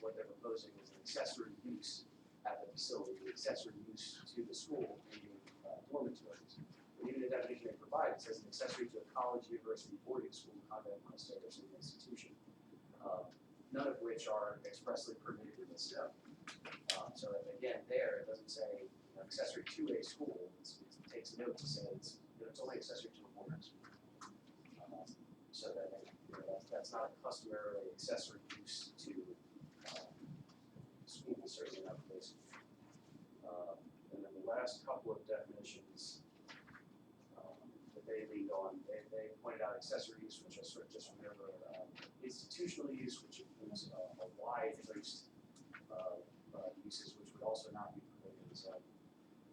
what they're proposing is an accessory use at the facility, the accessory use to the school, being dormitories. But even the definition they provide, it says an accessory to a college, university, boarding school, convent, monastery, or city institution, none of which are expressly permitted in this stuff. So that again, there, it doesn't say accessory to a school, it takes note to say it's only accessory to a boarding school. So that that's not a customarily accessory use to school, certainly not place. last couple of definitions that they leaned on, they pointed out accessory use, which I sort of just remember, institutional use, which includes a wide host of uses, which would also not be permitted, so,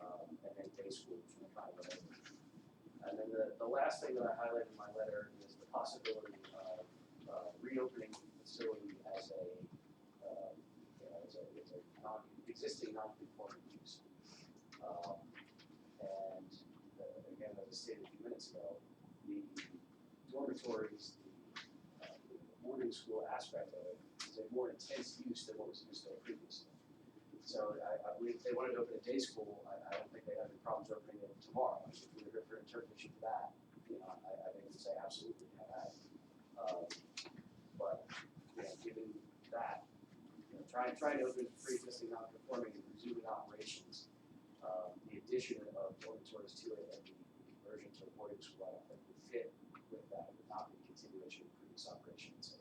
and then day school, which we're kind of related. And then the last thing that I highlighted in my letter is the possibility of reopening the facility as a, existing non-conforming use. And again, as I stated a few minutes ago, the dormitories, the boarding school aspect of it is a more intense use than what was used there previously. So I believe if they wanted to open a day school, I don't think they'd have any problems opening it tomorrow. If we were here for interpretation for that, I think we'd say absolutely have that. But given that, trying to open pre-existing non-conforming and resuming operations, the addition of dormitories to it and the conversion to a boarding school, I don't think would fit with that. It would not be a continuation of previous operations, a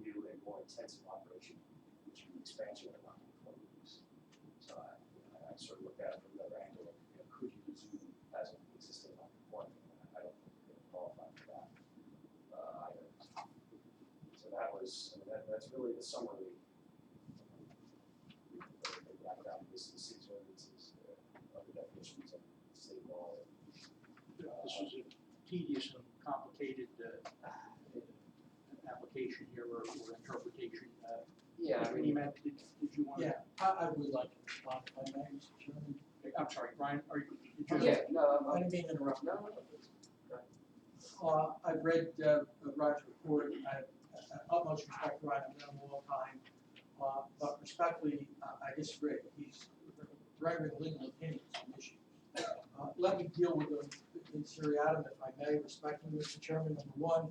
new and more intensive operation, which would be expansion of non-conforming use. So I sort of looked at it from the other angle of, could you resume as an existing non-conforming? I don't think they would qualify for that either. So that was, that's really the summary. Background, this is six ordinances, other definitions of state law. This was a tedious and complicated application here or interpretation. Yeah, I mean, Matt, did you want to? Yeah, I would like to respond if I may, Mr. Chairman. I'm sorry, Brian, are you? did you- yeah, no, I didn't mean to interrupt. no. I've read Ryan's report. I have utmost respect for Ryan. I've known him a long time. But respectfully, I disagree. He's rendering legal opinions on issues. Let me deal with them in seriatim, if I may, respectfully, Mr. Chairman. Number one,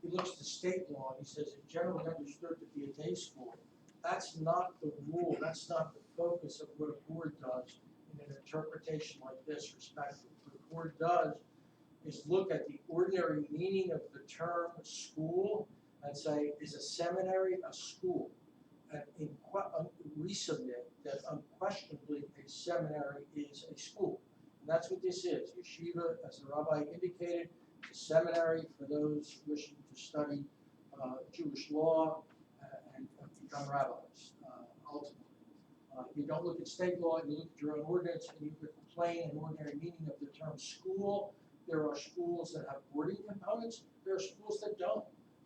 he looks to state law and he says it's generally understood to be a day school. That's not the rule. That's not the focus of what a board does in an interpretation like this, respectfully. What the board does is look at the ordinary meaning of the term school and say, is a seminary a school? And resubmit that unquestionably a seminary is a school. And that's what this is. Yeshiva, as the rabbi indicated, is a seminary for those wishing to study Jewish law and become rabbis, ultimately. You don't look at state law, you look at your own ordinance, and you look at the plain and ordinary meaning of the term school. There are schools that have boarding components, there are schools that don't.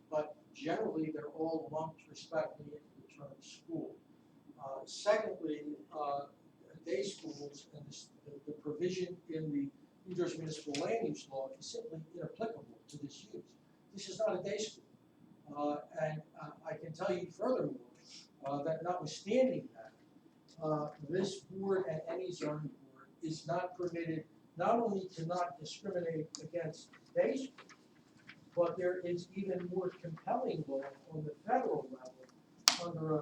But generally, they're all lumped respectively into the term school. Secondly, day schools and the provision in the New Jersey Municipal Land Use Law is simply inapplicable to this use. This is not a day school. And I can tell you furthermore that notwithstanding that, this board and any zoning board is not permitted not only to not discriminate against day schools, but there is even more compelling law on the federal level under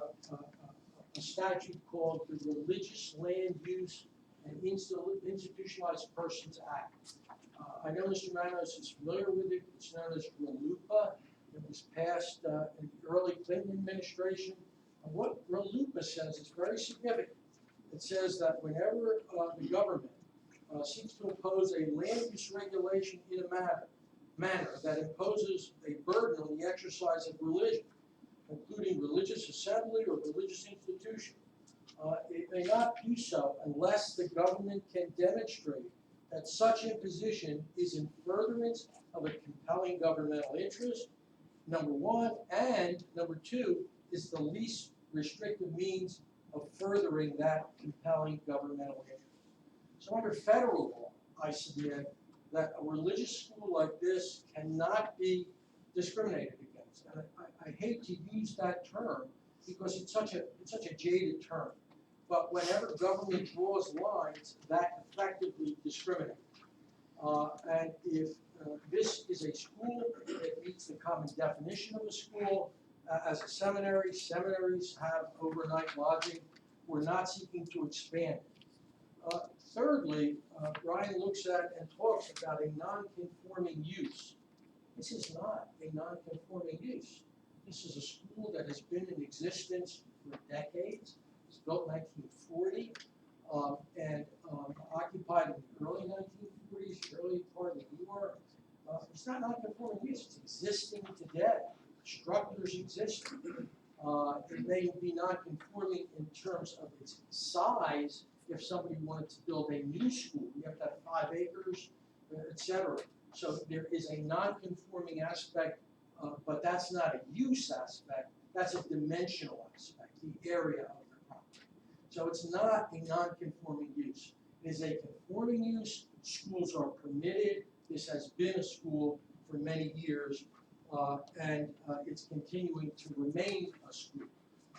a statute called the Religious Land Use and Institutionalized Persons Act. I know Mr. Manos is familiar with it. It's known as RLUIPA. It was passed in the early Clinton administration. And what RLUIPA says is very significant. It says that whenever the government seeks to impose a land use regulation in a manner that imposes a burden on the exercise of religion, including religious assembly or religious institution, it may not do so unless the government can demonstrate that such imposition is in furtherance of a compelling governmental interest, number one, and number two, is the least restrictive means of furthering that compelling governmental interest. So under federal law, I submit that a religious school like this cannot be discriminated against. And I hate to use that term because it's such a jaded term. But whenever government draws lines, that effectively discriminates. And if this is a school that meets the common definition of a school, as a seminary, seminaries have overnight lodging. We're not seeking to expand it. Thirdly, Ryan looks at and talks about a non-conforming use. This is not a non-conforming use. This is a school that has been in existence for decades. It was built in 1940. occupied in the early 1940s, early part of the war. It's not non-conforming use, it's existing today. Structures exist. It may be non-conforming in terms of its size. If somebody wanted to build a new school, you have to have 5 acres, et cetera. So there is a non-conforming aspect, but that's not a use aspect, that's a dimensional aspect, the area of the property. So it's not a non-conforming use. It is a conforming use, schools are permitted, this has been a school for many years, and it's continuing to remain a school.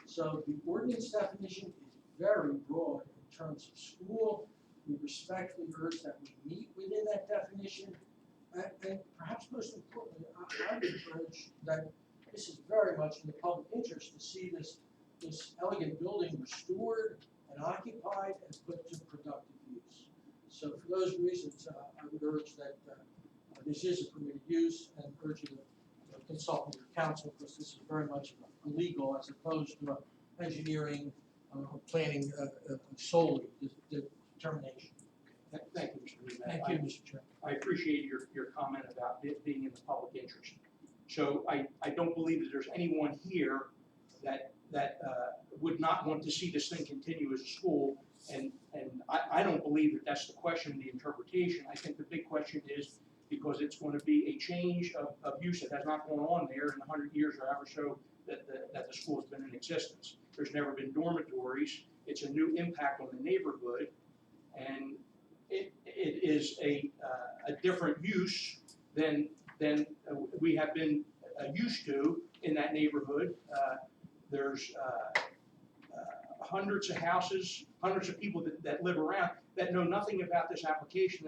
So the ordinance definition is very broad in terms of school. We respectfully urge that we meet within that definition. And perhaps most importantly, I would urge that this is very much in the public interest to see this elegant building restored and occupied and put to productive use. So for those reasons, I would urge that this is a permitted use and urge you to consult with your counsel, because this is very much legal as opposed to engineering or planning solely determination. Thank you, Mr. Remack. Thank you, Mr. Chairman. I appreciate your comment about it being in the public interest. So I don't believe that there's anyone here that would not want to see this thing continue as a school, and I don't believe that that's the question, the interpretation. I think the big question is, because it's going to be a change of use that has not gone on there in the 100 years or ever so that the school has been in existence. There's never been dormitories. It's a new impact on the neighborhood, and it is a different use than we have been used to in that neighborhood. There's hundreds of houses, hundreds of people that live around that know nothing about this application,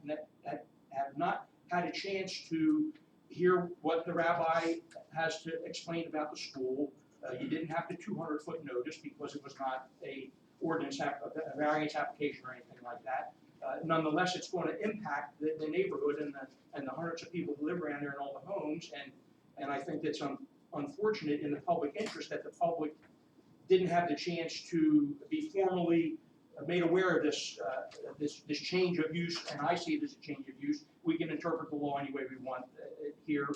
that have not had a chance to hear what the rabbi has to explain about the school. You didn't have the 200-foot notice because it was not a ordinance, a variance application or anything like that. Nonetheless, it's going to impact the neighborhood and the hundreds of people who live around there and all the homes. And I think that's unfortunate in the public interest that the public didn't have the chance to be formally made aware of this change of use, and I see it as a change of use. We can interpret the law any way we want here.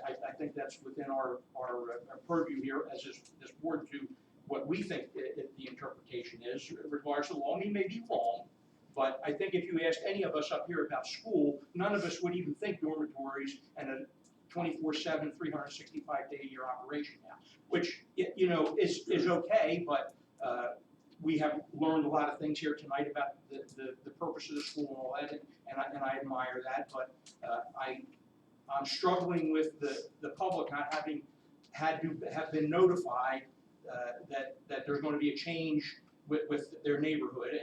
I think that's within our purview here as this board to what we think the interpretation is in regards to the law. He may be wrong, but I think if you asked any of us up here about school, none of us would even think dormitories and a 24/7, 365-day-a-year operation now, which is okay, but we have learned a lot of things here tonight about the purpose of the school and all that, and I admire that, but I'm struggling with the public not having have been notified that there's going to be a change with their neighborhood,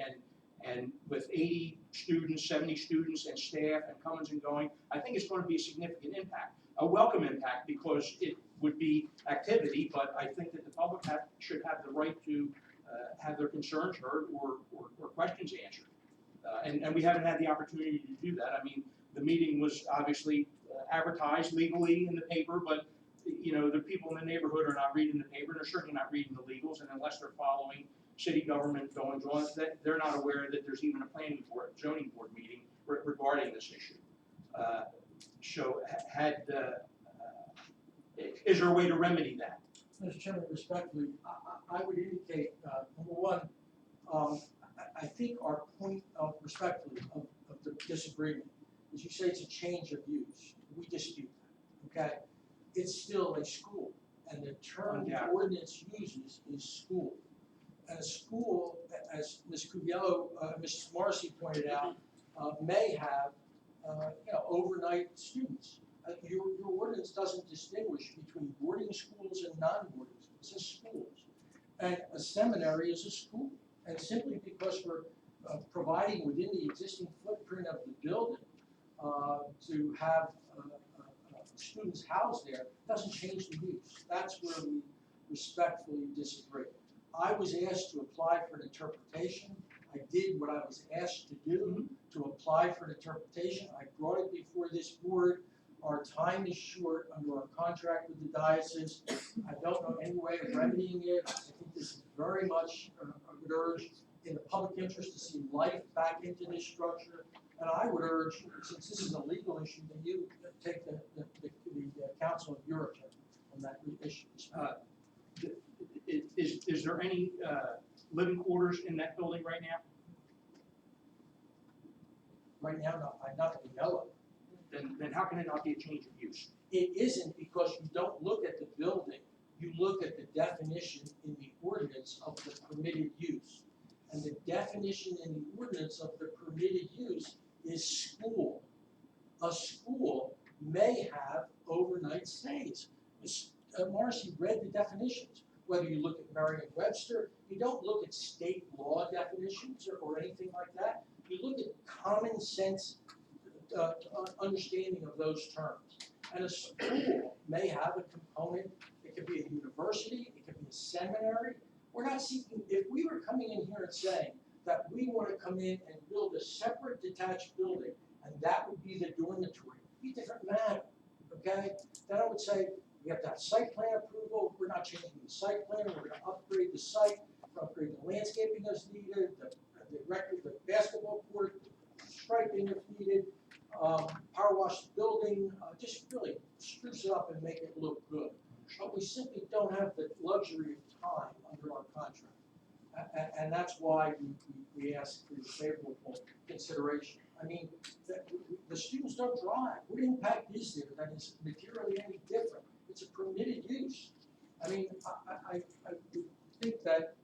and with 80 students, 70 students and staff and comings and going, I think it's going to be a significant impact, a welcome impact, because it would be activity, but I think that the public should have the right to have their concerns heard or questions answered. And we haven't had the opportunity to do that. I mean, the meeting was obviously advertised legally in the paper, but the people in the neighborhood are not reading the paper, and they're certainly not reading the legals, and unless they're following city government goings on, that they're not aware that there's even a planning board, zoning board meeting regarding this issue. So is there a way to remedy that? Mr. Chairman, respectfully, I would indicate, number one, I think our point of respectfully of the disagreement is you say it's a change of use. We dispute that, okay? It's still a school, and the term the ordinance uses is school. And a school, as Ms. Cuviello, Mrs. Marcy pointed out, may have overnight students. Your ordinance doesn't distinguish between boarding schools and non-boarding schools. It says schools. And a seminary is a school. And simply because we're providing within the existing footprint of the building to have students housed there doesn't change the use. That's where we respectfully disagree. I was asked to apply for an interpretation. I did what I was asked to do, to apply for an interpretation. I brought it before this board. Our time is short under our contract with the diocese. I don't know any way of remedying it. I think this is very much, I would urge, in the public interest to see life back into this structure. And I would urge, since this is a legal issue, that you take the counsel of your attorney on that issue. Is there any living quarters in that building right now? Right now, not that we know of. Then how can it not be a change of use? It isn't because you don't look at the building, you look at the definition in the ordinance of the permitted use. And the definition in the ordinance of the permitted use is school. A school may have overnight stays. Marcy read the definitions. Whether you look at Merriam-Webster, you don't look at state law definitions or anything like that. You look at common sense understanding of those terms. And a school may have a component, it could be a university, it could be a seminary. We're not seeking, if we were coming in here and saying that we want to come in and build a separate detached building, and that would be the dormitory, it'd be a different matter, okay? Then I would say, we have to have site plan approval, we're not changing the site plan, we're gonna upgrade the site, upgrade the landscaping as needed, the basketball court, striping if needed, power wash the building, just really spruce it up and make it look good. But we simply don't have the luxury of time under our contract. And that's why we ask for your favorable consideration. I mean, the students don't drive. What impact is there that is materially any different? It's a permitted use. I mean, I would think that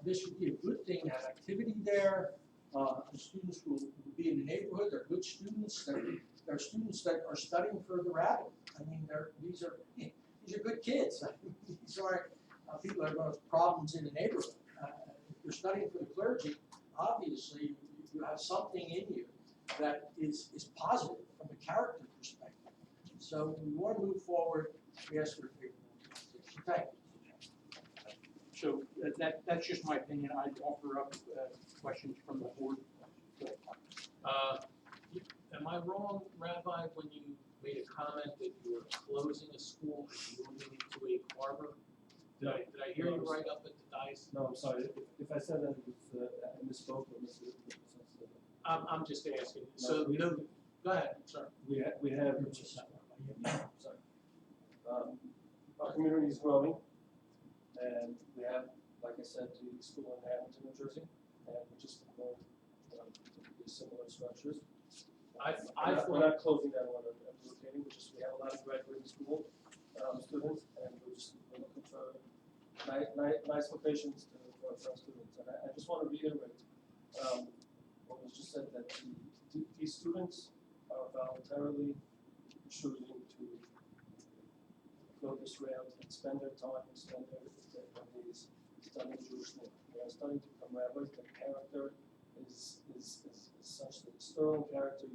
this would be a good thing to have activity there. The students will be in the neighborhood. They're good students. They're students that are studying for the rabbit. I mean, these are good kids. These aren't people that are going to have problems in the neighborhood. If you're studying for the clergy, obviously you have something in you that is positive from a character perspective. So we want to move forward. We ask for favorable consideration. Thank you. So that's just my opinion. I'd offer up questions from the board. Am I wrong, Rabbi, when you made a comment that you were closing a school and moving it to a harbor? Did I hear you right up at the dais? No, I'm sorry, if I said that, I misspoke or misunderstood. I'm just asking, so, no, go ahead, sorry. We have, sorry. Our community is growing, and we have, like I said, the school in Hamilton, New Jersey, and we just promote similar structures. We're not closing that one and relocating, we have a lot of graduating school students, and we're looking for nice locations for our students. And I just want to reiterate what was just said, that these students are voluntarily choosing to go this route and spend their time and spend their days studying Jewish law. They are studying to become rabbis. Their character is such that sterling character.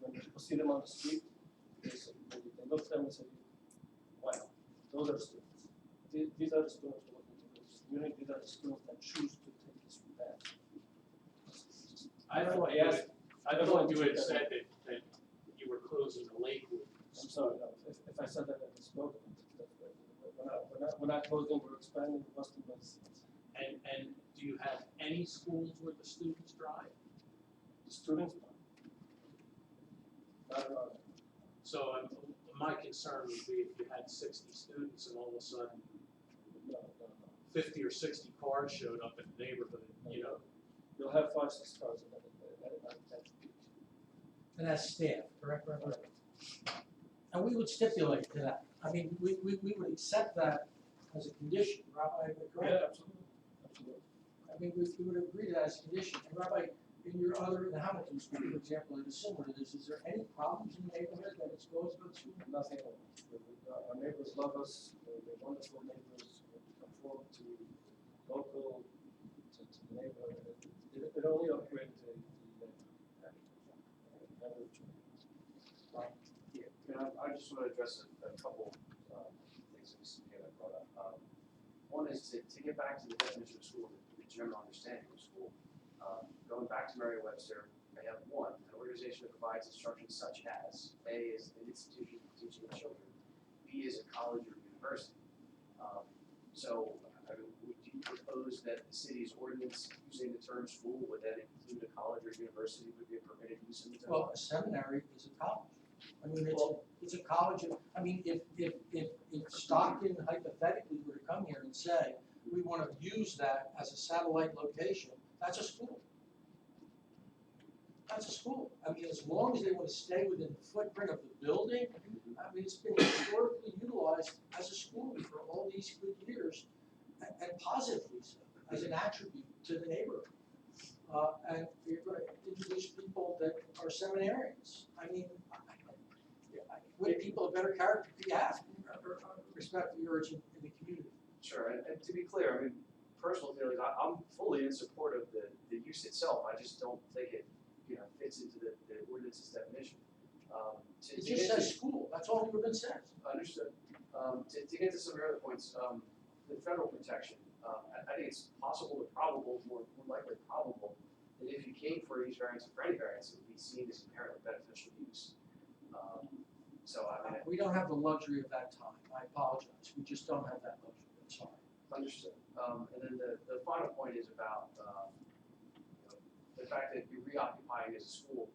When people see them on the street, they look at them and say, "Wow, those are students. These are the students we're looking to build this community. These are the students that choose to take this path." I thought you had said that you were closing the Lakewood. I'm sorry, no, if I said that, I misspoke. We're not closing, we're expanding the Western Medicine. And do you have any schools where the students drive? The students, not at all. So my concern would be if you had 60 students and all of a sudden No. 50 or 60 cars showed up in the neighborhood, you know. You'll have 5-6 cars in that peak. And that's staff, correct, Reverend? And we would stipulate to that. I mean, we would accept that as a condition, Rabbi, correct? Yeah, absolutely. I mean, we would agree to that as a condition. And Rabbi, in your other, the Hamilton School, for example, it is similar to this. Is there any problems in the neighborhood that it's caused good students? Nothing at all. Our neighbors love us, they're wonderful neighbors, we conform to local, to the neighborhood. It only upgraded the I just want to address a couple things that Mr. Taylor brought up. One is to get back to the definition of school, the general understanding of school. Going back to Merriam-Webster, they have one, an organization that provides instruction such as A is an institution for teaching of children, B is a college or university. So, I mean, propose that the city's ordinance using the term school would then include a college or university would be a permitted use in the town? Well, a seminary is a college. I mean, Well- it's a college of, I mean, if Stockton hypothetically were to come here and say, we wanna use that as a satellite location, that's a school. That's a school. I mean, as long as they wanna stay within the footprint of the building, I mean, it's been historically utilized as a school for all these good years, and positively so, as an attribute to the neighborhood. And you're gonna introduce people that are seminarians. I mean, what people of better character do you have, or respect the urge in the community? Sure, and to be clear, I mean, personal feelings, I'm fully in support of the use itself, I just don't think it, fits into the ordinance's definition. It just says school, that's all the ordinance says. Understood. To get to some of your other points, the federal protection, I think it's possible to probable, more likely probable, that if you came for a use variance or for any variance, it would be seen as inherently beneficial use. So I mean, We don't have the luxury of that time, I apologize, we just don't have that luxury, I'm sorry. understood. And then the final point is about, the fact that you're reoccupying as a school.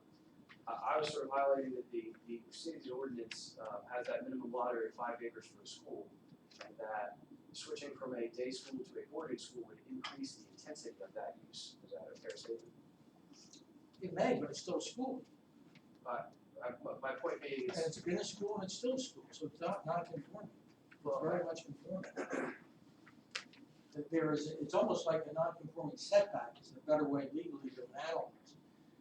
I was sort of highlighting that the city's ordinance has that minimum lot area of 5 acres for a school, and that switching from a day school to a boarding school would increase the intensity of that use. Is that a fair statement? It may, but it's still a school, My point being and is, it's been a school and it's still a school, so it's not conforming, it's very much conforming. That there is, it's almost like a non-conforming setback is a better way legally to analyze.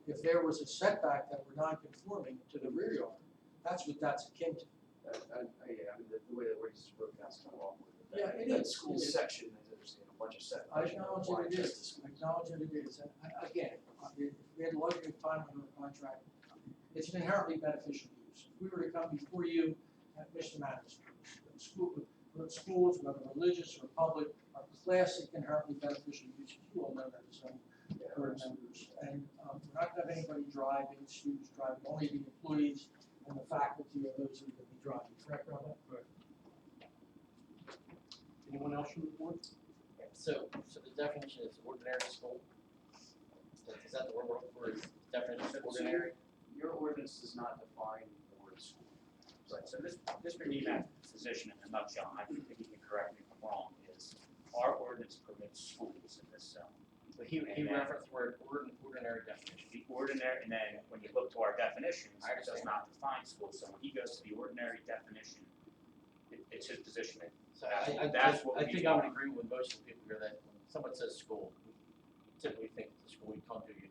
If there was a setback that were non-conforming to the rear yard, that's what that's akin to. yeah, I mean, the way the ordinance is broken out is kind of awkward. Yeah, it That is. school It is. section, there's a bunch of setbacks. I acknowledge that it is, I acknowledge that it is, and again, if we had the luxury of time under a contract, it's an inherently beneficial use. If we were to come before you at Mr. Manis, schools, whether religious or public, are classic inherently beneficial uses, you all know that as board members. And we're not gonna have anybody driving, students driving, only the employees and the faculty are those who are gonna be driving, correct, Robert? Correct. Anyone else from the board? So the definition is ordinary school? Is that the word we're looking for, is definition of ordinary? Your ordinance does not define the word school. Right, so this Mr. Nemat's position in a nutshell, and I think he can correct me if I'm wrong, is our ordinance permits schools in this zone. But he referenced the word ordinary definition. The ordinary, and then when you look to our definitions, I it does understand. not define schools, so when he goes to the ordinary definition, it's his position that So That's what I we think I would want. agree with most of the people here that when someone says school, we typically think the school you come to, you leave.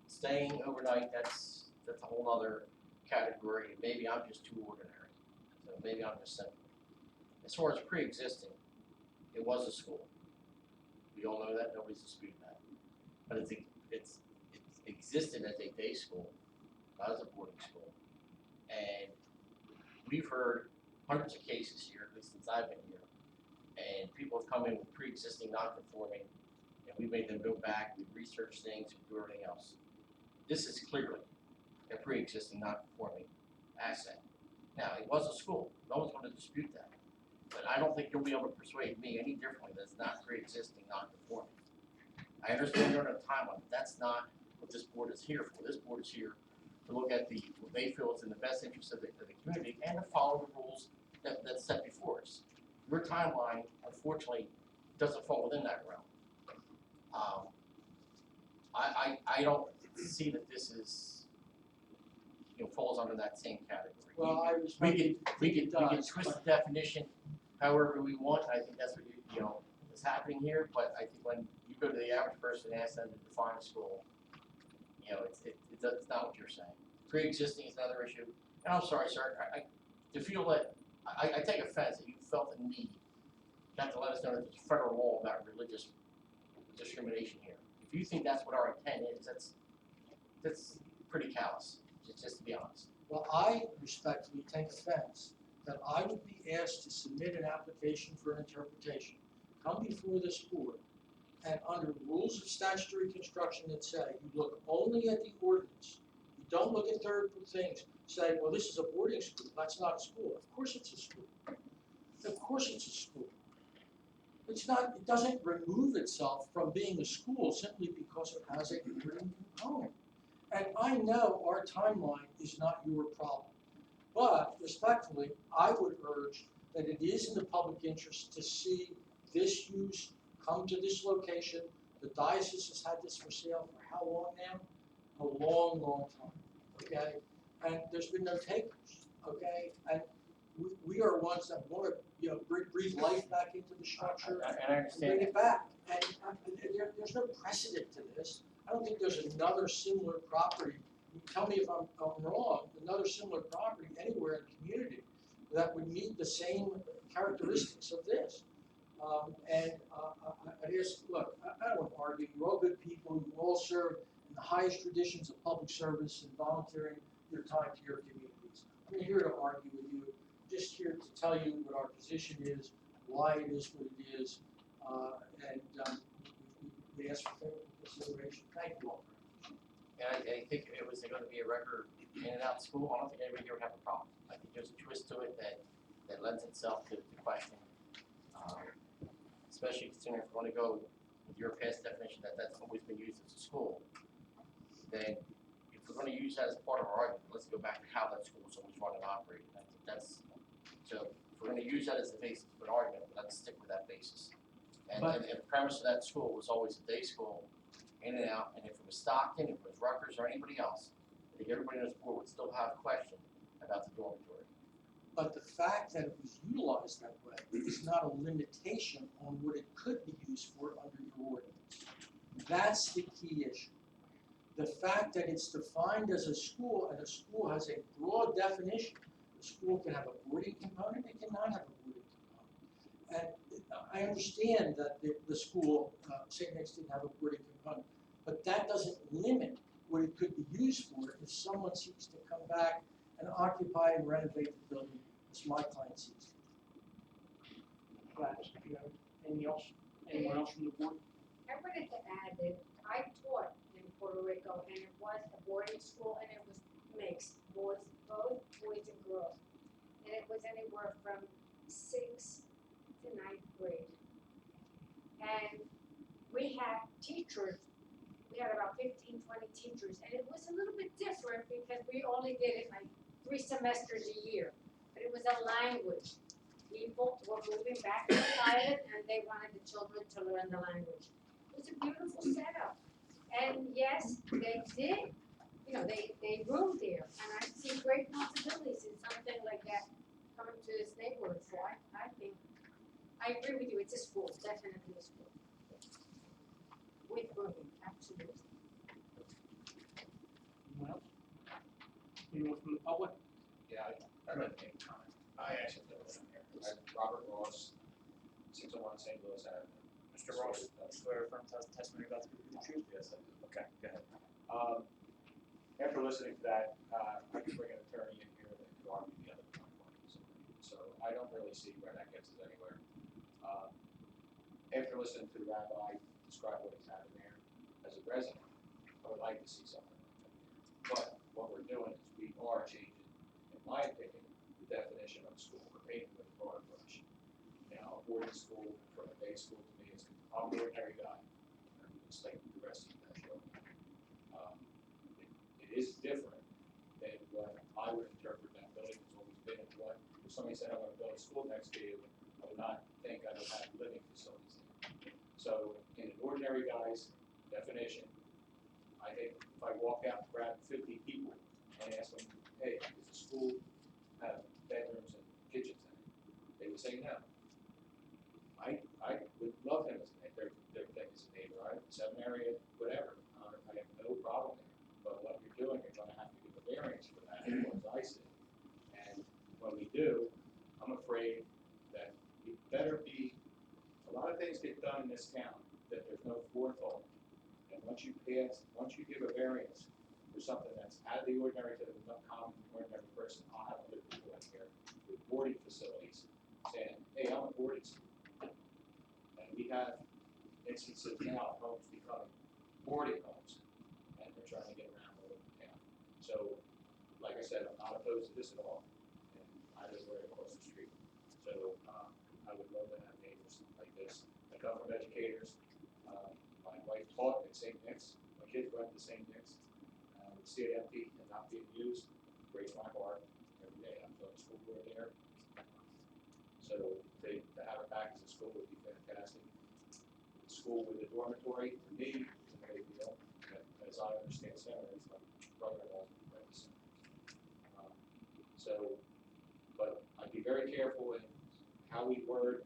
Staying overnight, that's a whole other category, maybe I'm just too ordinary, so maybe I'm just simple. As far as pre-existing, it was a school. We all know that, nobody's disputing that. But it's existed as a day school, not as a boarding school. And we've heard hundreds of cases here, at least since I've been here, and people have come in with pre-existing non-conforming, and we made them go back, we researched things, we do everything else. This is clearly a pre-existing non-conforming asset. Now, it was a school, no one's gonna dispute that, but I don't think you'll be able to persuade me any differently that it's not pre-existing non-conforming. I understand you're on a timeline, but that's not what this board is here for. This board is here to look at what they feel is in the best interest of the community and to follow the rules that's set before us. Your timeline, unfortunately, doesn't fall within that realm. I don't see that this is, falls under that same category. Well, I We respect can, it. we can does, twist but- the definition however we want, and I think that's what is happening here, but I think when you go to the average person and ask them to define a school, it's not what you're saying. Pre-existing is another issue, and I'm sorry, sir, to feel that, I take offense that you felt the need not to let us know that there's a federal law about religious discrimination here. If you think that's what our intent is, that's pretty callous, just to be honest. Well, I respectfully take offense that I would be asked to submit an application for an interpretation, come before this board, and under rules of statutory construction that say you look only at the ordinance, you don't look at third things, say, well, this is a boarding school, that's not a school. Of course it's a school. Of course it's a school. It's not, it doesn't remove itself from being a school simply because it has a boarding component. And I know our timeline is not your problem, but respectfully, I would urge that it is in the public interest to see this use come to this location. The diocese has had this for sale for how long now? A long, long time, okay? And there's been no takers, okay? And we are ones that want to, breathe life back into the structure And I and understand bring that. it back. And there's no precedent to this. I don't think there's another similar property, you tell me if I'm wrong, another similar property anywhere in the community that would meet the same characteristics of this. I guess, look, I don't want to argue, you're all good people, you all serve in the highest traditions of public service and volunteering your time to your communities. I'm not here to argue with you, I'm just here to tell you what our position is, why it is what it is, we ask for favorable consideration. Thank you all. And I think if it was gonna be a regular in and out school, I don't think anybody here would have a problem. I think there's a twist to it that lends itself to question. Especially considering if you wanna go with your past definition that that's always been used as a school, then if we're gonna use that as part of our argument, let's go back to how that school was always run and operated. I think that's, so if we're gonna use that as the basis for an argument, let's stick with that basis. And the premise of that school was always a day school, in and out, and if it was Stockton, if it was Rutgers, or anybody else, I think everybody on this board would still have a question about the dormitory. But the fact that it was utilized that way is not a limitation on what it could be used for under your ordinance. That's the key issue. The fact that it's defined as a school and a school has a broad definition. The school can have a boarding component, it cannot have a boarding component. And I understand that the school, St. Nick's didn't have a boarding component, but that doesn't limit what it could be used for if someone seeks to come back and occupy and renovate the building, as my client seeks. Gladys, do you have anything else? Anyone else from the board? I wanted to add that I taught in Puerto Rico, and it was a boarding school, and it was mixed, both boys and girls. And it was anywhere from 6th to 9th grade. And we had teachers, we had about 15, 20 teachers, and it was a little bit different because we only did it like 3 semesters a year. But it was a language. People were moving back to the island, and they wanted the children to learn the language. It was a beautiful setup. And yes, they did, they roomed there, and I see great possibilities in something like that coming to this neighborhood. So I think, I agree with you, it's a school, definitely a school. With rooming, absolutely. Anyone else? Anyone from the public? Yeah, I'd like to make a comment. I actually live in here. I'm Robert Ross, 601 St. Louis Avenue. Mr. Ross, swear affirm testimony about to be the truth? Yes, I do. Okay, go ahead. After listening to that, I could bring an attorney in here that could argue the other point. So I don't really see where that gets us anywhere. After listening to the rabbi describe what he's having there, as a resident, I would like to see something like that here. But what we're doing is we are changing, in my opinion, the definition of school. We're painting with a broad brush. Now, a boarding school from a day school to me is, I'm an ordinary guy. I'm just like the rest of you guys show. It is different than what I would interpret that building has always been. What, if somebody said, I'm gonna build a school next to you, I would not think I would have living facilities there. So, in an ordinary guy's definition, I think if I walk out and grab 50 people and ask them, hey, does the school have bedrooms and kitchens in it? They would say no. I would love him as their thing as a neighbor, right? Seminary, whatever. I have no problem there. But what you're doing, you're gonna have to give a variance for that, as far as I see. And when we do, I'm afraid that it better be, a lot of things get done in this town that there's no forethought. And once you give a variance for something that's out of the ordinary to the common ordinary person, I'll have other people in here with boarding facilities saying, hey, I'm a boarding school. And we have instances now of homes becoming boarding homes, and they're trying to get around all over town. So, like I said, I'm not opposed to this at all, and I live right across the street. So, I would love to have neighbors like this come from educators. My wife taught at St. Nick's, my kids went to St. Nick's. Would see it empty and not being used, breaks my heart every day. I'm going to school board there. So to have it back as a school would be fantastic. School with a dormitory, to me, is a big deal. As I understand Center, it's like brother-in-law's place. So, but I'd be very careful in how we word,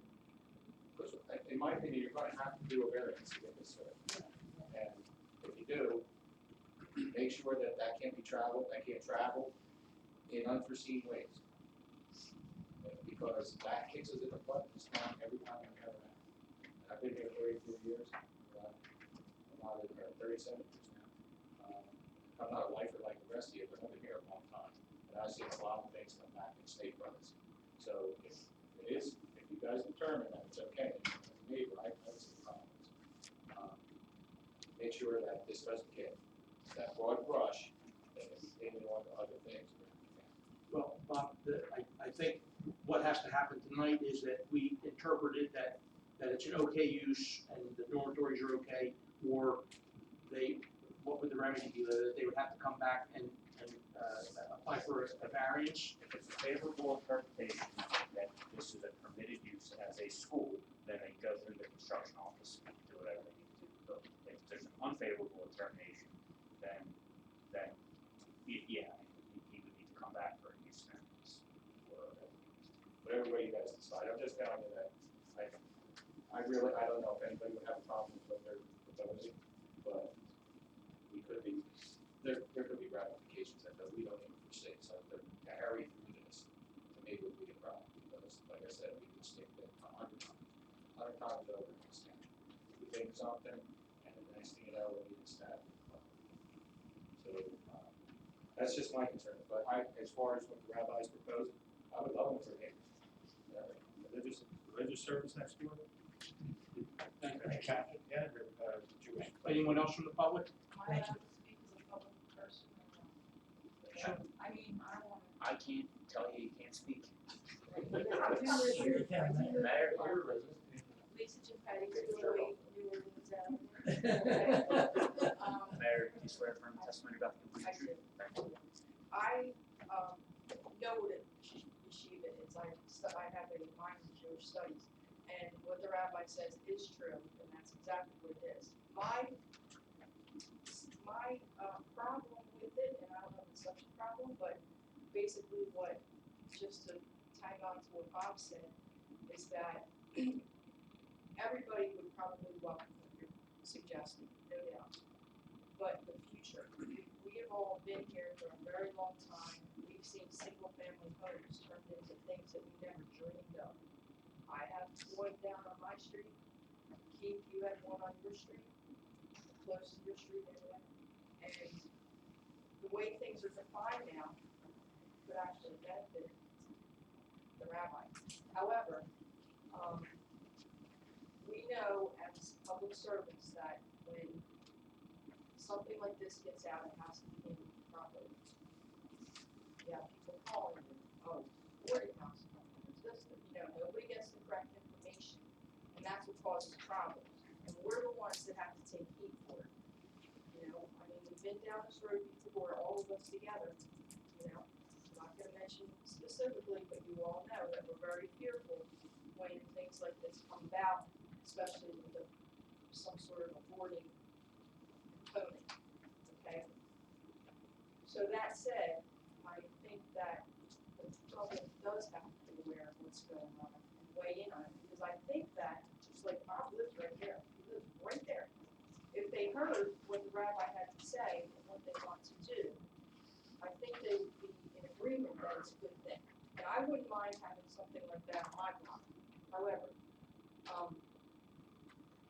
because in my opinion, you're gonna have to do a variance to get this certificate. And if you do, make sure that that can't travel in unforeseen ways. Because that kicks us in the butt this town every time I've ever had. And I've been here 33 years, I'm not in here 37 years now. I'm not a lifer like the rest of you, but I've been here a long time. And I've seen a lot of things come back and stay from us. So if you guys determine that it's okay, as a neighbor, I don't see problems. Make sure that this doesn't get that broad brush and extend it on to other things. Well, Bob, I think what has to happen tonight is that we interpreted that it's an okay use and the dormitories are okay, or what would the remedy be, that they would have to come back and apply for a variance? If it's a favorable interpretation that this is a permitted use as a school, then they go through the construction office and do whatever they need to do. But if there's an unfavorable determination, then yeah, he would need to come back for a use variance. Whatever way you guys decide, I'm just telling you that I don't know if anybody would have a problem with what they're proposing, but we could be, there could be ramifications that we don't even foresee. So to hurry through this, to me, would be a problem, because like I said, we can stick it 100 times over in this town. We think something, and the next thing you know, we need to stab it. So that's just my concern. But as far as what the rabbi's proposing, I would love them for neighbors. Religious service next door? Catholic, Yeah, Jewish. Anyone else from the public? Am I allowed to speak as a public person or not? Sure. I mean, I don't wanna. I can't tell you can't speak. I do live here. I do live Mayor, here. you're a resident. Lisa Gepetti, 208 New Orleans Avenue. Mayor, do you swear affirm the testimony about the I complete do. truth? I know what a yeshiva is. I have a minor in Jewish studies, and what the rabbi says is true, and that's exactly what it is. My problem with it, and I don't know if it's such a problem, but basically just to tag on to what Bob said, is that everybody would probably welcome what you're suggesting, no doubt. But the future, we have all been here for a very long time. We've seen single-family homes turned into things that we never dreamed of. I have one down on my street. Keith, you had one on your street, close to your street area. And the way things are defined now could actually benefit the rabbi. However, we know as public servants that when something like this gets out, it has to be handled properly. Yeah, people calling you, oh, boarding house, there's this, nobody gets the correct information, and that's what causes problems. And we're the ones that have to take heat for it. We've been down this road before, all of us together, I'm not gonna mention specifically, but you all know that we're very fearful when things like this come about, especially with some sort of a boarding component, okay? So that said, I think that the public does have to be aware of what's going on and weigh in on it, because I think that, just like Bob lives right there, he lives right there. If they heard what the rabbi had to say and what they want to do, I think they would be in agreement that it's a good thing. And I wouldn't mind having something like that on my block. However,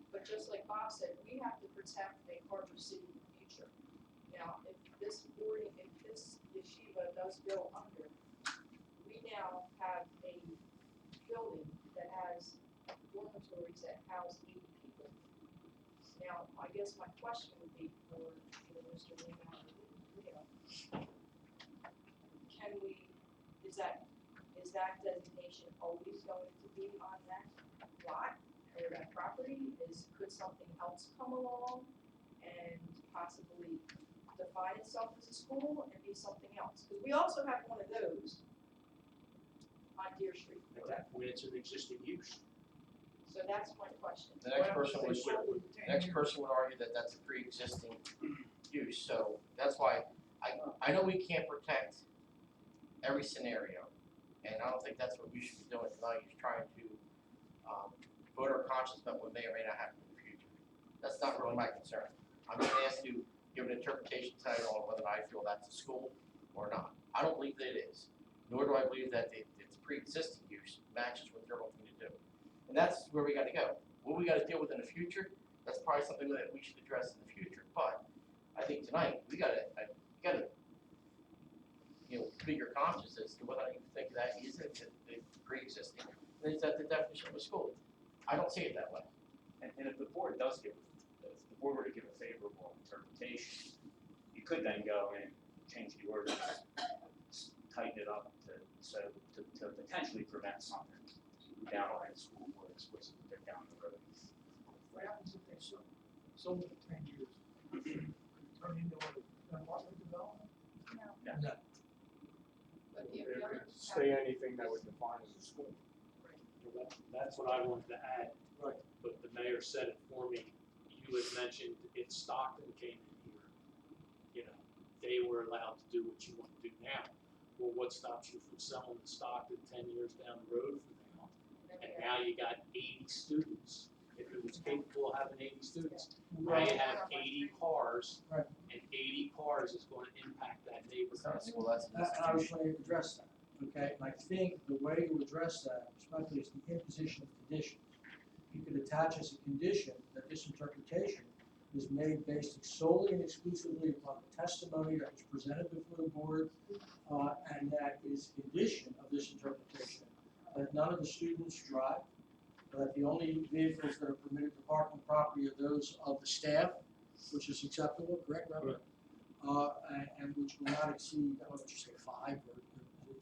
but just like Bob said, we have to protect a Harbor City future. Now, if this yeshiva does go under, we now have a building that has dormitories that house 80 people. Now, I guess my question would be for either Mr. Lehman or Leo, is that designation always going to be on that lot? clear that property? Could something else come along and possibly define itself as a school and be something else? Because we also have one of those on Deer Street. At that point, it's an existing use. So that's my question. The next person would argue that that's a pre-existing use, so that's why I know we can't protect every scenario, and I don't think that's what we should be doing tonight, is trying to vote our conscience about what may or may not happen in the future. That's not really my concern. I'm just asked to give an interpretation tonight on whether I feel that's a school or not. I don't believe that it is, nor do I believe that its pre-existing use matches what they're looking to do. And that's where we gotta go. What we gotta deal with in the future, that's probably something that we should address in the future. But I think tonight, we gotta be your conscience as to whether you think that is a pre-existing, is that the definition of a school? I don't see it that way. And if the board does give, if the board were to give a favorable interpretation, you could then go and change the ordinance, tighten it up to potentially prevent something down the line, school board explicitly down the road. What happens if they sold it in 10 years? Could it turn into an apartment development? No. But It could stay anything that would define as a school. That's what I wanted to add. Right. But the mayor said it for me. You had mentioned if Stockton came in here, you know, they were allowed to do what you want to do now. Well, what stops you from selling the Stockton 10 years down the road from now? And now you got 80 students. If it was capable of having 80 students, now you have 80 cars, Right. and 80 cars is going to impact that neighborhood. Well, that's an I was institution. going to address that, okay? And I think the way to address that, especially, is the imposition of conditions. You could attach as a condition that this interpretation is made based solely and exclusively upon the testimony that was presented before the board, and that is condition of this interpretation, that none of the students drive, that the only vehicles that are permitted to park on the property are those of the staff, which is acceptable, correct, Robert? And which will not exceed, I don't know what you say, 5, or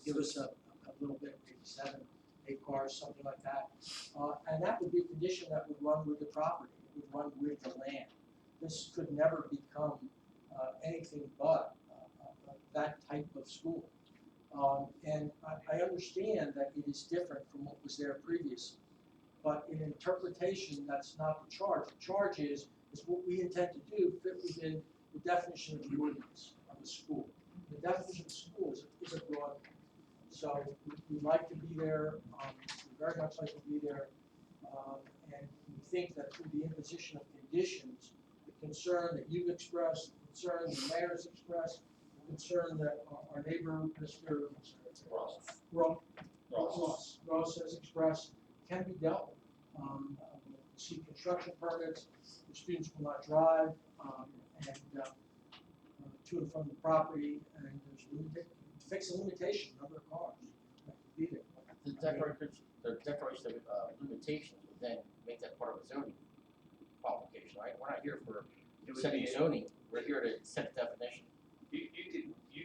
give us a little bit, maybe 7, 8 cars, something like that. And that would be a condition that would run with the property, it would run with the land. This could never become anything but that type of school. And I understand that it is different from what was there previously. But in interpretation, that's not the charge. The charge is what we intend to do fit within the definition of the ordinance of a school. The definition of a school is a broad one. So we'd like to be there, we very much like to be there. And we think that through the imposition of conditions, the concern that you've expressed, the concern the mayor's expressed, the concern that our neighbor, Mr. Ross has expressed, can be dealt with. See construction permits, the students will not drive, and to and from the property, and there's fix the limitation, number of cars that can be there. The declaration of limitations would then make that part of a zoning qualification, right? We're not here for setting zoning, we're here to set a definition. You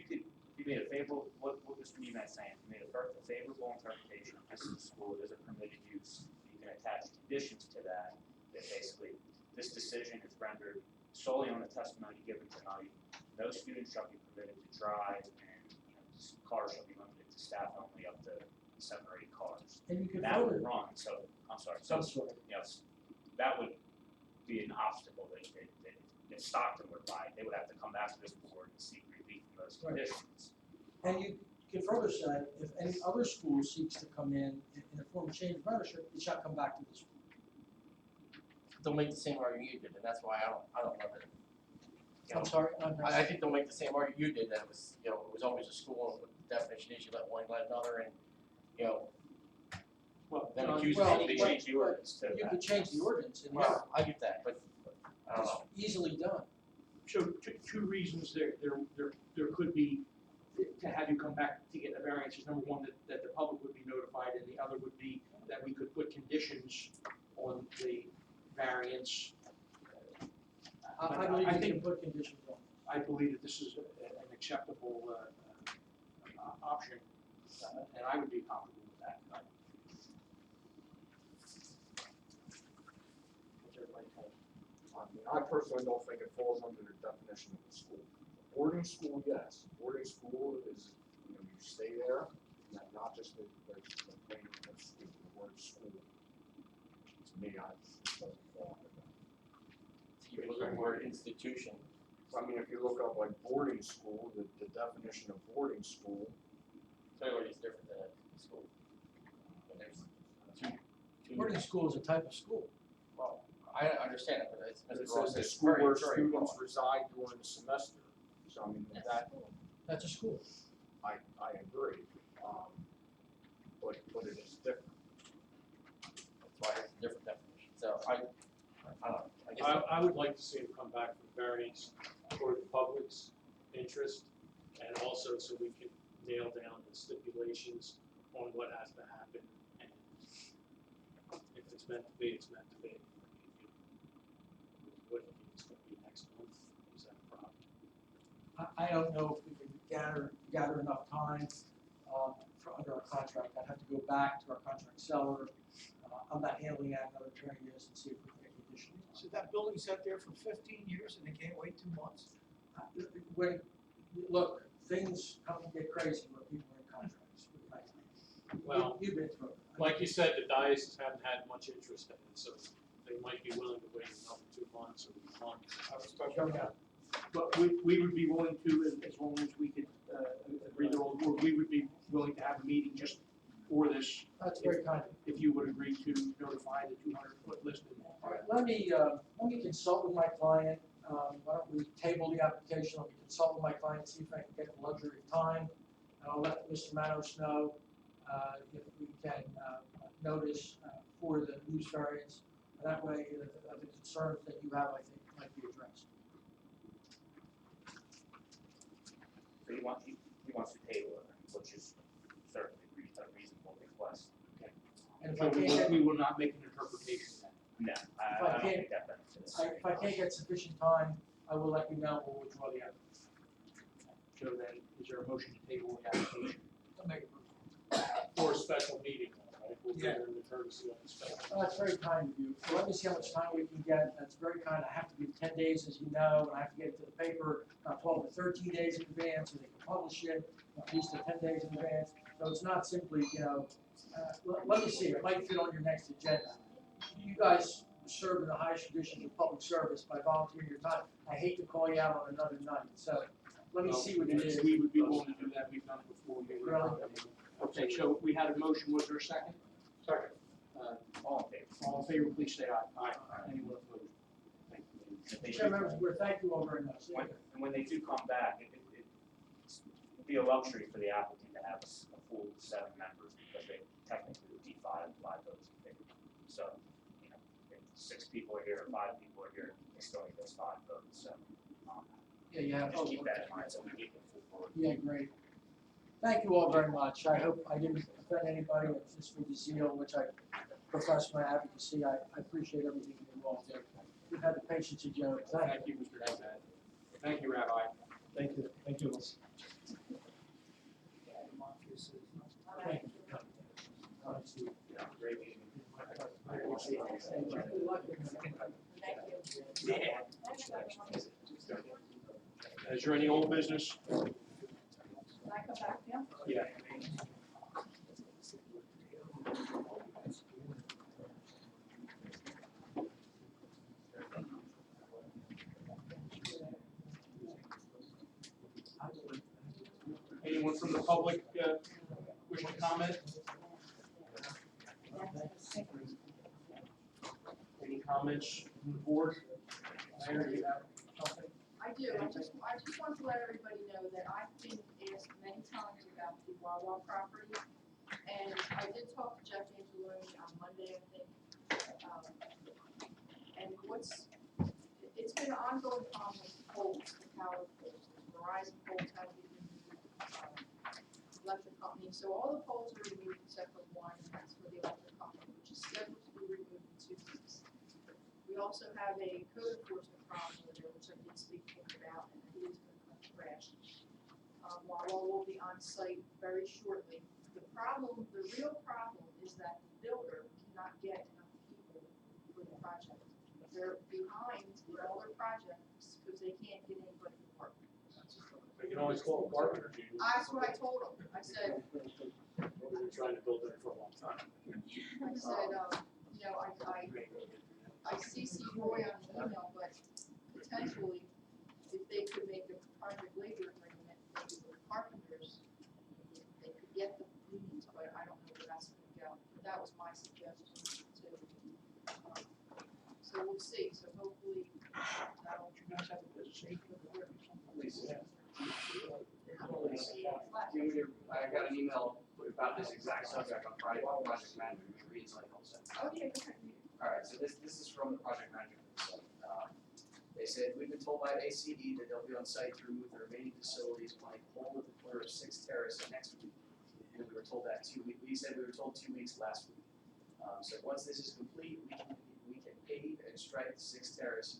could, if you made a favorable, what Mr. Nemat saying, if you made a favorable interpretation of this is a school, it is a permitted use, you can attach conditions to that, that basically, this decision is rendered solely on the testimony given tonight. No students shall be permitted to drive, and cars shall be limited to staff only up to 7 or 8 cars. And you can That would further, run, so, I'm sorry, some sort of, yes, that would be an obstacle that if Stockton were by, they would have to come back to this board and seek relief from those Right. conditions. and you can further say, if any other school seeks to come in a form of change of ownership, it shall come back to the school. They'll make the same argument you did, and that's why I don't love it. You know, I'm sorry, I think they'll make the same argument you did, that it was, it was always a school, and the definition is you let one, let another, and, Well, then no, accuse well, them of they being. changed the ordinance to You that. could change the ordinance, and Well, I get that, but I don't it's know. easily done. So two reasons there could be to have you come back to get the variances. Number one, that the public would be notified, and the other would be that we could put conditions on the variance. I believe I you think- can put conditions on. I believe that this is an acceptable option, and I would be comfortable with that. I mean, I personally don't think it falls under the definition of a school. Boarding school, yes, boarding school is, you know, you stay there, not just the name of school, the word school. To me, it doesn't fall under that. You look at the word institution, So, I mean, if you look up like boarding school, the definition of boarding school, clearly it's different than a school. And there's two. Boarding school is a type of school. Well, I understand it, but it's, it Mr. says Ross, the it's school very, where very students broad. reside during the semester. So, I mean, that, That's a school. I agree, but it is different. That's why it's a different definition, so I don't know, I guess. I would like to see him come back with variance for the public's interest, and also so we can nail down the stipulations on what has to happen, and if it's meant to be, it's meant to be. What, it's gonna be next month, is that a problem? I don't know if we can gather enough time, for under our contract. I'd have to go back to our contract seller. I'm not handling that, another attorney is, and see if we can get additional time. So that building sat there for 15 years and they can't wait 2 months? When, look, things come and get crazy when people are in contracts. Well, You've been through it. like you said, the diocese haven't had much interest in it, so they might be willing to wait another 2 months or a month. But we would be willing to, as long as we could, agree to all, or we would be willing to have a meeting just for this, That's very kind of you. if you would agree to notify the 200-foot list. All right, let me consult with my client. Why don't we table the application, let me consult with my client, see if I can get the luxury of time. And I'll let Mr. Manos know, if we can, notice, for the use variance. And that way, the concerns that you have, I think, might be addressed. So he wants to table it, which is certainly a reasonable request. And if So I can't get, we will not make an interpretation then. No, If I I don't can't- think that benefits. if I can't get sufficient time, I will let you know, we'll withdraw the application. So then, is there a motion to table the application? I'll make it. For a special meeting, right? We'll Yeah. give them the courtesy of the special. Well, that's very kind of you. So let me see how much time we can get. That's very kind. I have to give 10 days, as you know, and I have to get it to the paper, 12 to 13 days in advance, so they can publish it at least 10 days in advance. So it's not simply, let me see, it might fit on your next agenda. You guys serve in the highest traditions of public service by volunteering your time. I hate to call you out on another night, so let me see what it is. We would be willing to do that, we've done it before. Really? Okay, so we had a motion, was there a second? Second. All in favor? All in favor, please say aye. Aye. Anyone opposed? Thank you. If they Chair do- members, we're thank you all very much. When, and when they do come back, it'd be a luxury for the applicant to have a full 7 members, because they technically would be 5 votes in favor. So, you know, if 6 people are here, or 5 people are here, they still need those 5 votes, so, Yeah, you have. just keep that in mind, so we get the full board. Yeah, great. Thank you all very much. I hope I didn't offend anybody, it's just with the zeal which I profess my advocacy. I appreciate everything you all do. You've had the patience of Joe. Thank you, Mr. Haddad. Thank you, Rabbi. Thank you, thank you. Thank you. Great meeting. Is there any old business? Can I come back now? Yeah. Anyone from the public wish to comment? Any comments from the board? Mayor, you have something? I do, I just want to let everybody know that I've been asked many times about the Wawa property. And I did talk to Jeff Angeloni on Monday, I think. And it's been an ongoing problem with the poles, the power poles. Verizon poles have been removed, electric company. So all the poles are removed except for one, and that's for the electric company, which is scheduled to be removed in 2 weeks. We also have a code enforcement problem with it, which I did speak to him about, and he is going to cut trash. Wawa will be on site very shortly. The real problem is that the builder cannot get enough people for the project. they're behind with all their projects, because they can't get anybody to work. But you can always call a partner, if you, That's what I told them, I said, we've been trying to build there for a long time. I said, you know, I CC Roy on the email, but potentially, if they could make a project labor agreement, maybe with carpenters, they could get the unions, but I don't know where that's gonna go. But that was my suggestion too. So we'll see, so hopefully, that'll. You guys have a business agent or something? I got an email about this exact subject on Friday from project manager, it reads like also. Okay, Alright, so this is from the project manager. So, they said, we've been told by ACD that they'll be on site to remove the remaining facilities on a pole at the corner of Sixth Terrace next week. And we were told that we said we were told 2 weeks last week. So once this is complete, we can pave and stripe Sixth Terrace,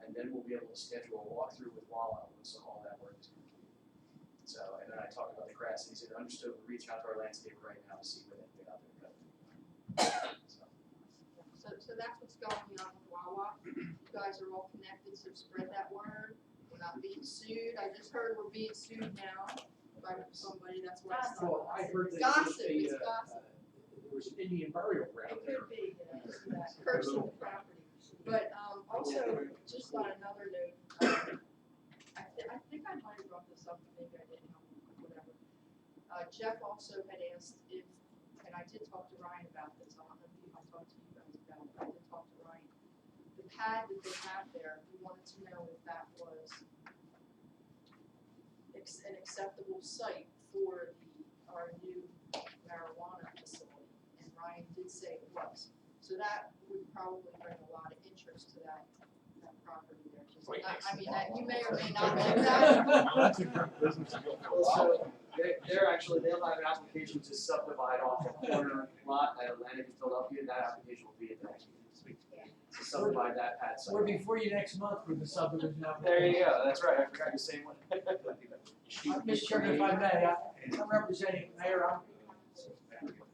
and then we'll be able to schedule a walkthrough with Walla once all that work is complete. So, and then I talked about the grass, and he said, understood, we're reaching out to our landscaper right now to see when they get out there. So that's what's going on with Wawa. You guys are all connected, so spread that word. We're not being sued. I just heard we're being sued now by somebody, that's why I saw. Well, I heard that Gossip, there was it's gossip. there was an Indian burial ground It there. could be, that cursing the property. But, also, just on another note, I think I might have brought this up, maybe I didn't, whatever. Jeff also had asked if, and I did talk to Ryan about this, I don't know if I talked to you guys about it, but I did talk to Ryan. The pad that they have there, we wanted to know if that was an acceptable site for our new marijuana facility, and Ryan did say it was. So that would probably bring a lot of interest to that property there. Just- I mean, that, you may or may not like that. That's a good business deal for a while. So, they'll have an application to subdivide off a corner lot at Atlantic in Philadelphia, that application will be at the next meeting. To subdivide that pad site. Or before you next month with the subdivision application. There you go, that's right, I forgot the same one. Mr. Chairman, if I may, I'm representing Mayor,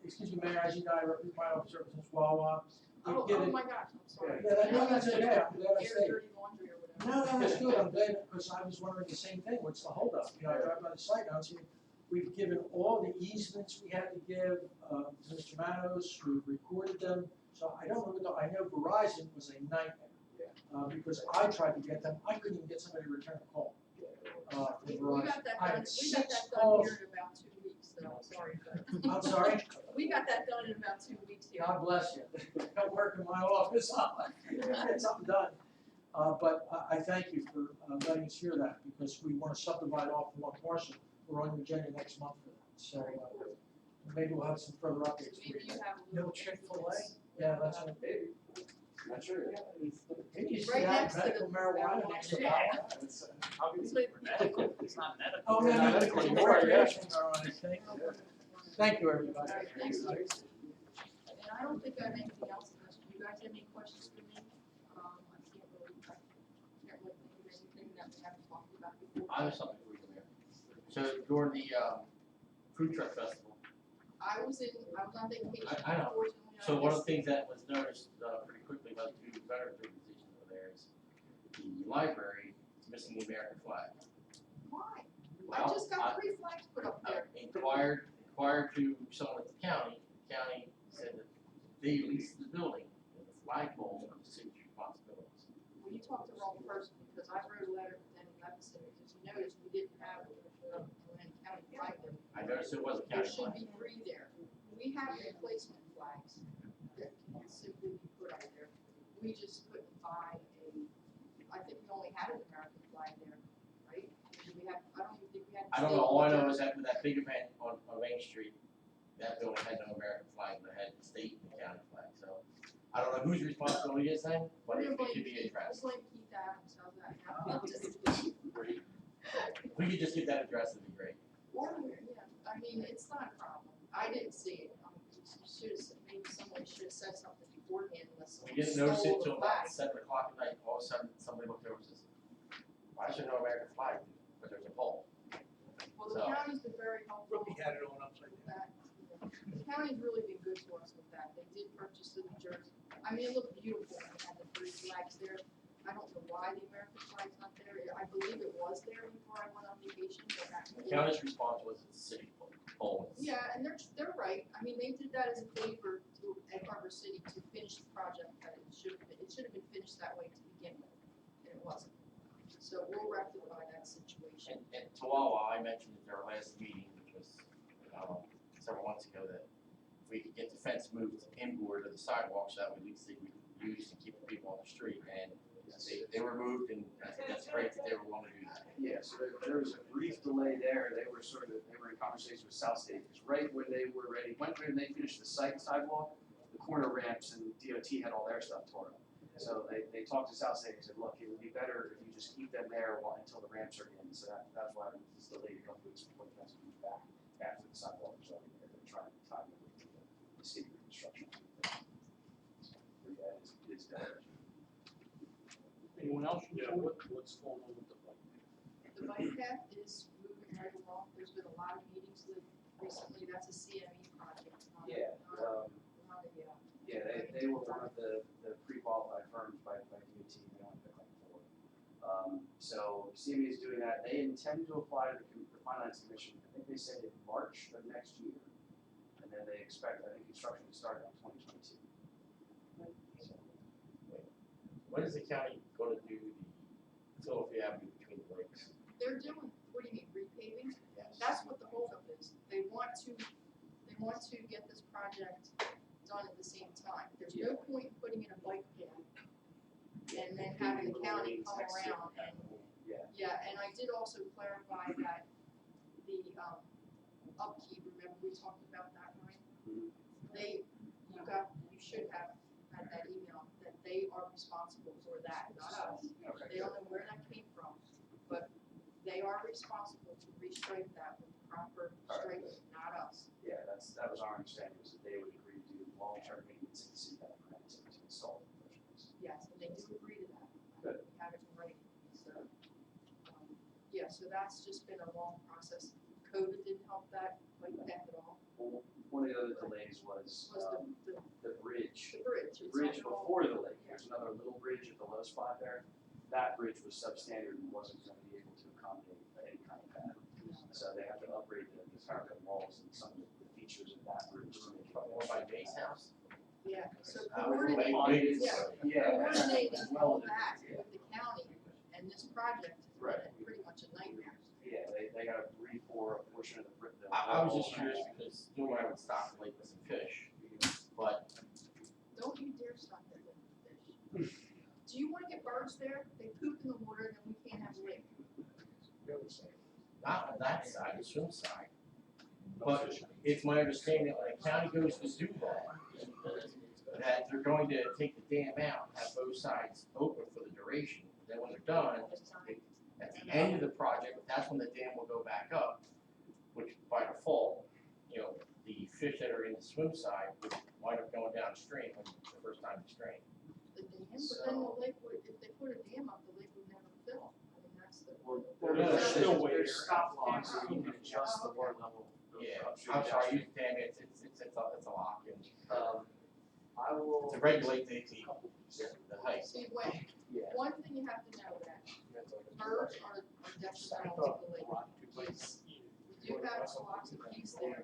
excuse me, Mayor, as you know, I represent my office represents Wawa. We've Oh given- my gosh, I'm sorry. Yeah, no, that's okay, I'm glad I Air stayed. dirty laundry or whatever. No, that's good, I'm glad, because I was wondering the same thing, what's the holdup? You know, I drive by the site, and I see, we've given all the easements we had to give, to Mr. Manos, we've recorded them, so I don't know what the, I know Verizon was a nightmare. Because I tried to get them, I couldn't even get somebody to return a call. From We Verizon. got that I done, had we got 6 that done calls. here in about 2 weeks, so I'm sorry. but- I'm sorry? We got that done in about 2 weeks here. God bless you. Don't work in my office, get something done. But I thank you for letting us hear that, because we want to subdivide off one parcel. We're on the agenda next month for that, so maybe we'll have some further updates for Maybe you. you have a No little. Chick-fil-A? Yeah, that's it. Maybe, not sure yet. Maybe you should Right have next to medical the marijuana marijuana. next to Yeah. Wawa. Obviously, for medical, it's not medical. Oh, Yeah, maybe medical, it's you're right, yeah. recreational marijuana, thank you, everybody. All right, thank you. And I don't think I have anything else, unless you guys have any questions for me. I can't really think of anything that we haven't talked about before. I have something for you, Mayor. So during the, food truck festival, I was on vacation, I know. unfortunately. so one of the things that was noticed, pretty quickly by the two veterans organizations over there is the library is missing the American flag. Why? I Well, just got 3 flags put up there. Inquired to someone at the county said that they leased the building, and the flagpole was the city's responsibilities. Well, you talked to the wrong person, because I wrote a letter to Denny Levinson, because you noticed we didn't have a Atlantic County flag there. I noticed it was a There county should flag. be 3 there. We have replacement flags that can simply be put up there. We just couldn't buy I think we only had an American flag there, right? Did we have, I don't even think we had. I don't know, all I know is that with that big event on Main Street, that building had no American flag, but it had the state and county flag, so. I don't know whose responsibility it is then, but it could be addressed. We'll blame Keith Adams, how's that? No, just- If we could just get that addressed, it'd be great. Or, yeah, I mean, it's not a problem. I didn't see it. You should have, maybe somebody should have said something beforehand unless We someone didn't notice stole it the till about flag. 7 o'clock at night, all of a sudden, somebody looked over and says, why is there no American flag? But there's a pole. Well, the So- county's been very helpful Rookie with had it on upside down. that. The county's really been good to us with that. They did purchase the New Jersey. I mean, it looked beautiful when they had the American flag's there. I don't know why the American flag's not there. I believe it was there before I went on vacation, but that's. The county's response was it's city pole. Yeah, and they're right. I mean, they did that as a favor to Egg Harbor City to finish the project that it should have been. It should have been finished that way to begin with, and it wasn't. So we'll rectify that situation. And Tawawa, I mentioned at our last meeting, which was, several months ago, that if we could get the fence moved inboard of the sidewalk, so that would at least they would use and keep the people on the street, and they were moved, and I think that's great that they were willing to do that. Yeah, so there was a brief delay there, they were in conversation with South State, because right when they were ready, when they finished the sidewalk, the corner ramps and DOT had all their stuff torn up. So they talked to South State and said, look, it would be better if you just keep them there until the ramps are in, so that's why it's delayed a couple weeks before the fence moved back after the sidewalk was already there, they're trying to time it with the city reconstruction. So, yeah, it's done. Anyone else? Yeah, what's going on with the bike? The bike path is moving right along. There's been a lot of meetings recently. That's a CME project. Yeah, Not a, yeah, they were one of the pre-qualified firms by DOT, they only picked like 4. So CME is doing that, they intend to apply to the Finance Commission, I think they said in March of next year. And then they expect, I think construction to start in 2022. So, When is the county gonna do the Philadelphia Avenue between the lakes? they're doing, what do you mean, repaving? Yes. That's what the holdup is. They want to get this project done at the same time. There's no point in putting in a bike path and then having the county come around and, yeah, and I did also clarify that the, upkeep, remember we talked about that, Ryan? You should have had that email, that they are responsible for that, not us. They don't know where that came from, but they are responsible to restripe that with proper striping, not us. Yeah, that was our understanding, was that they would agree to do long-term maintenance and see that grant to install the first. Yes, and they do agree to that. Good. We have it in writing, so, yeah, so that's just been a long process. COVID didn't help that bike path at all. Well, one of the other delays was the bridge. The bridge. The It's bridge not at all- before the lake, there's another little bridge at the low spot there. That bridge was substandard and wasn't gonna be able to accommodate any kind of pad. So they have to upgrade the parapet walls and some of the features of that bridge to make it. Over by May's house? Yeah, so May's, coordinating, Yeah. coordinating as well all as- that yeah. with the county and this project Right. has been pretty much a nightmare. Yeah, they gotta re-pour a portion of the brick. I was just curious because normally I would stop the lake with some fish, but Don't you dare stop there with fish. Do you wanna get birds there? They poop in the water and then we can't have a lake. not on that side, the swim side. But it's my understanding that when the county goes to do that they're going to take the dam out, have both sides open for the duration. Then when they're done, at the end of the project, that's when the dam will go back up, which by default, the fish that are in the swim side would wind up going downstream when the first time it's drained. The dam, but then the lake would, if they put a dam up, the lake would never fill. I mean, that's the. Well, There's still there's ways. stop logs, so you can adjust the water level. Yeah, upstream, I'm sorry, downstream. damn it, it's a lock, and I will. to regulate the height. See, when, Yeah. one thing you have to know that birds are detrimental to the lake. We do have lots of geese there,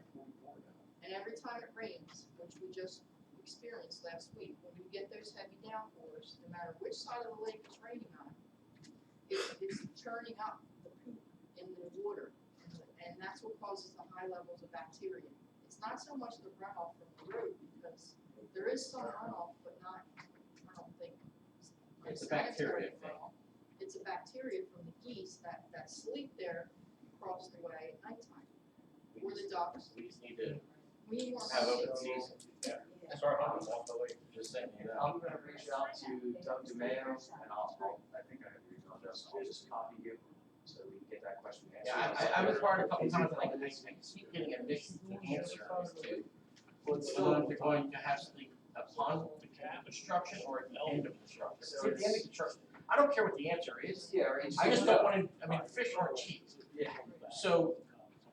and every time it rains, which we just experienced last week, when you get those heavy downpours, no matter which side of the lake it's raining on, it's churning up the poop in the water, and that's what causes the high levels of bacteria. It's not so much the runoff from the road, because there is some runoff, but not, I don't think. It's a bacteria sanitary thing. runoff. It's a bacteria from the geese that sleep there across the way at nighttime, or the ducks. We just need to We need more. have open space. season. Sorry, I'm off the lake, just saying, I'm gonna reach out to Doug DeMayo, and I think I have your email address, I'll just copy you, so we can get that question answered. Yeah, I was worried a couple times, like, I keep getting a mixed answer as to whether they're going to have something upon the construction or at the end of construction. See, at the end of construction, I don't care what the answer is, Yeah, I just don't want to, I mean, fish aren't cheap. Yeah. So,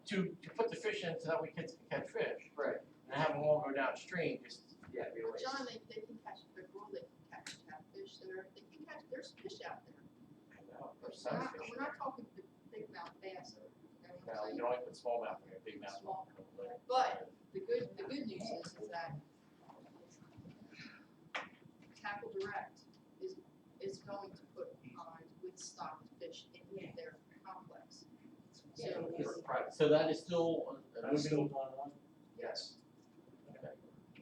to put the fish in so that we kids can catch fish, Right, and have them all go downstream, just, yeah, be a But waste. John, they can catch, the girl, they can catch catfish there, they can catch, there's fish out there. I know, We're there's some not, fish. we're not talking big mouth bass or, you know what No, I'm you saying? can only put smallmouth in there, big mouth. Small. But the good news is that Tackle Direct is going to put on with stocked fish in their complex. So that is still a That's still moving. going on. Yes.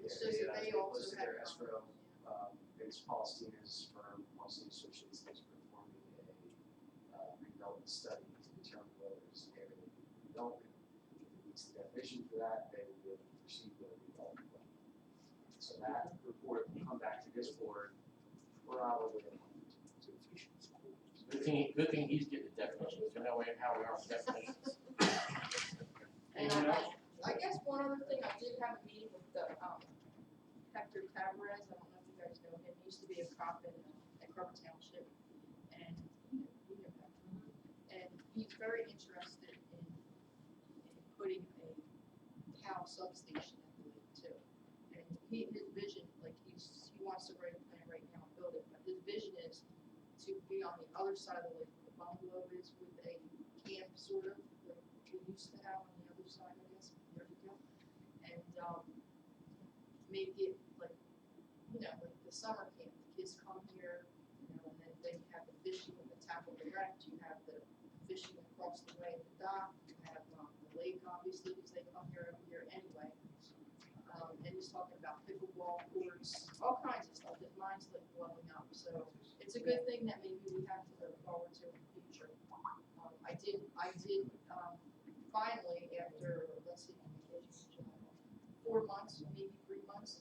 It's just that they also listed have. their escrow, Vince Paulstina's firm, Paulstina Associates, is performing a redevelopment study to determine whether it's an area that can be developed. If it meets the definition for that, they will be able to proceed with a redevelopment plan. So that report will come back to this board probably in a month to official school. Good thing he's getting the definitions, you know how we are with definitions. And I guess one other thing, I did have a meeting with the, Hector Tavarez, I don't know if you guys know him, he used to be a cop in Carver Township, and you know him. And he's very interested in putting a cow substation at the lake too. And his vision, like he wants to write a plan right now and build it, but his vision is to be on the other side of the lake. The bungalow is with a camp sort of, like we used to have on the other side, I guess, years ago. And, make it like, you know, like the summer camp, the kids come here, you know, and then you have the fishing with the Tackle Direct, you have the fishing across the way at the dock, you have, the lake obviously, because they come here every year anyway. And he's talking about pickleball courts, all kinds of stuff, that mine's like blowing up, so it's a good thing that maybe we have to look forward to in the future. I did, finally, after, let's see, 4 months, maybe 3 months,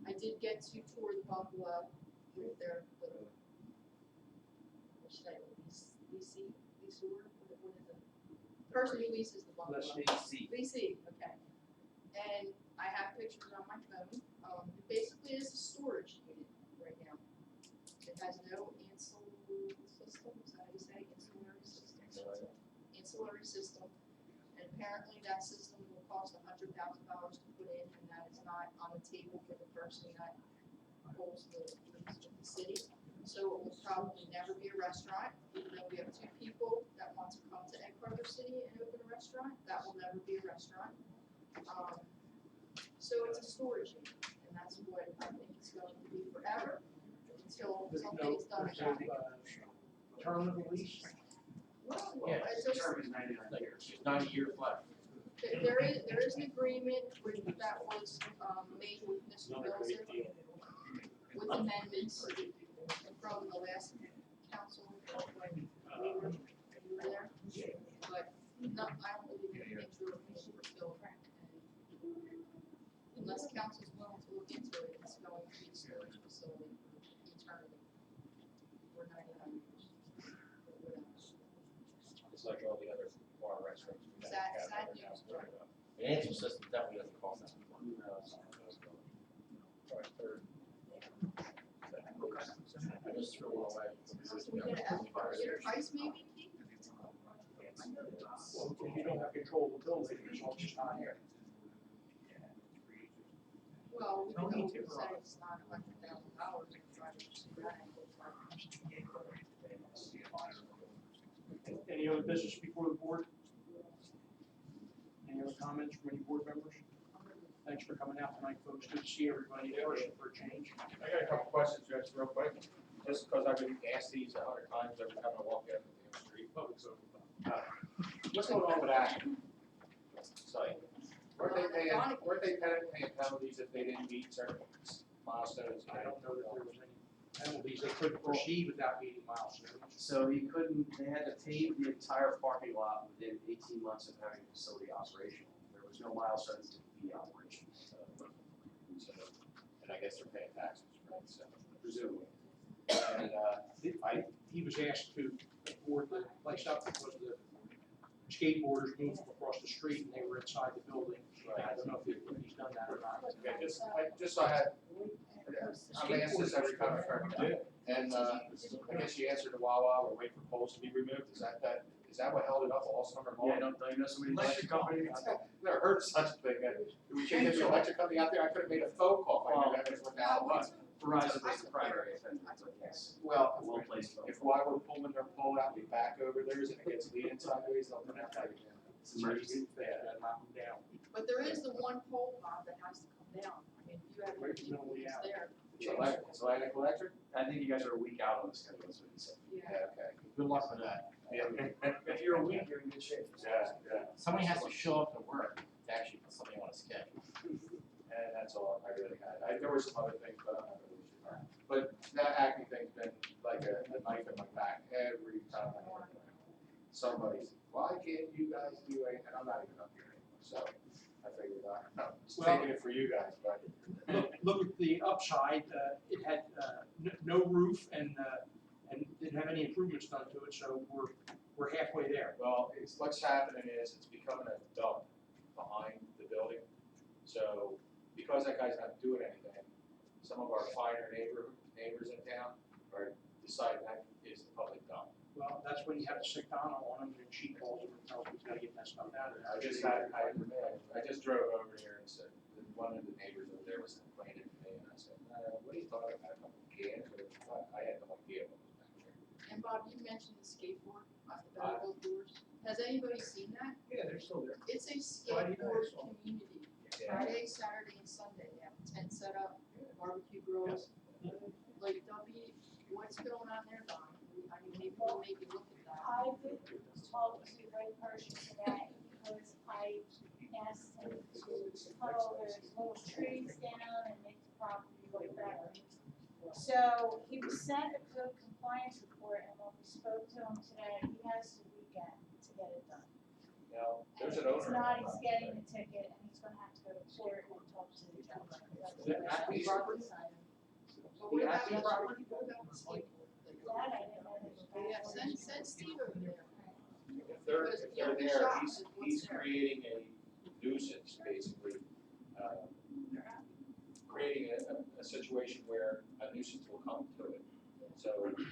I did get to tour the bungalow with their little, what should I, leasor, what is it? Person who leases the bungalow. Leasing, okay. And I have pictures on my phone. It basically is a storage unit right now. It has no ancillary system, is that how you say, ancillary system? Ancillary system. And apparently that system will cost $100,000 to put in, and that is not on the table for the person that holds the lease with the city. So it will probably never be a restaurant, even though we have 2 people that want to come to Egg Harbor City and open a restaurant, that will never be a restaurant. So it's a storage unit, and that's what I think it's going to be forever, until something is done about it. Term of the lease? Well, Yeah, it's The just, term is 99 years. It's 90 years left. there is an agreement that was, made with Mr. Wilson, with amendments from the last council, when we were there. But no, I don't believe anything's really fulfilled. And unless council's willing to look into it, it's going to be a storage facility for eternity. For 99 years. Or whatever. It's like all the other bar restaurants. we have Sad right news, now. right. The answer system definitely doesn't cost that much. Right, third. I just threw one away. So we get a price maybe, Keith? Well, if you don't have control of the building, it's all just not here. Well, we can always say it's not $100,000 and try to pursue that angle. Any other business before the board? Any other comments from any board members? Thanks for coming out tonight, folks. Good to see everybody in person for a change. I got a couple questions, Judge, real quick, just because I've been asked these 100 times every time I walk down the street. What's going on with that? Site. Weren't they paying penalties if they didn't meet certain milestones? I don't know that there was any penalties. They couldn't proceed without meeting milestones. So you couldn't, they had to pave the entire parking lot within 18 months of having the facility operational. There was no milestones to be operational. So, and I guess they're paying taxes, right, so. Presumably. And, He was asked to board the place up because the skateboarders moved from across the street and they were inside the building. I don't know if he's done that or not. Okay, just so I had, I'm asked this every time I come in, and, I guess you answered a while, we're waiting for poles to be removed, is that what held it up all summer long? Yeah, don't you know somebody? Electric company, never heard of such a thing, we can't get the electric company out there, I could have made a phone call, if I knew that was what the hell it was. Verizon was the primary offender, but yes. Well, Well placed. if while we're pulling their pole out, we back over theirs and it gets leaning sideways, they'll come out right again. It's emergency. Knock them down. But there is the one pole Bob, that has to come down. I mean, if you have your Originally people out. there. It's Atlantic Electric? I think you guys are a week out on the schedule, that's what he said. Yeah. Okay. Good luck with that. Yeah. If you're a week, you're in good shape. Yeah. Somebody has to show up to work to actually put something on a schedule. And that's all I really had. There were some other things, but I'm not really sure. But that acting thing's been like a knife in my back every time I hear it. Somebody's, why can't you guys do it? And I'm not even up here anymore, so I figured I'm just Well- taking it for you guys, but. Look at the upside, it had, no roof and didn't have any improvements done to it, so we're halfway there. Well, what's happening is it's becoming a dump behind the building. So because that guy's not doing anything, some of our finer neighbors in town are deciding that is the public dump. Well, that's when you have to stick Donna on them and she calls him and tells him he's gotta get that stuff out of there. I just drove over here and said, one of the neighbors over there was complaining to me and I said, what are you talking about, a couple cans or what? I had no idea what was back there. And Bob, you mentioned the skateboard on the Battle doors. Has anybody seen that? Yeah, they're still there. It's a Friday night, skateboard I saw. community. Yeah. Friday, Saturday, and Sunday. They have a tent set up, barbecue grills. Like, W, what's going on there, Don? I mean, maybe we'll maybe look at that. I did talk to Ray Pershing today because I asked him to cut all those little trees down and make the property look better. So he was sent a code compliance report, and when we spoke to him today, he has the weekend to get it done. Now, there's an And owner. if it's not, he's getting a ticket, and he's gonna have to go to court and talk to the judge. Is it Acme's property? But what about the property, what about the skateboard? That I didn't know. that was Yeah, back. send Steve over there. If they're there, he's creating a nuisance, basically, creating a situation where a nuisance will come to it. So, we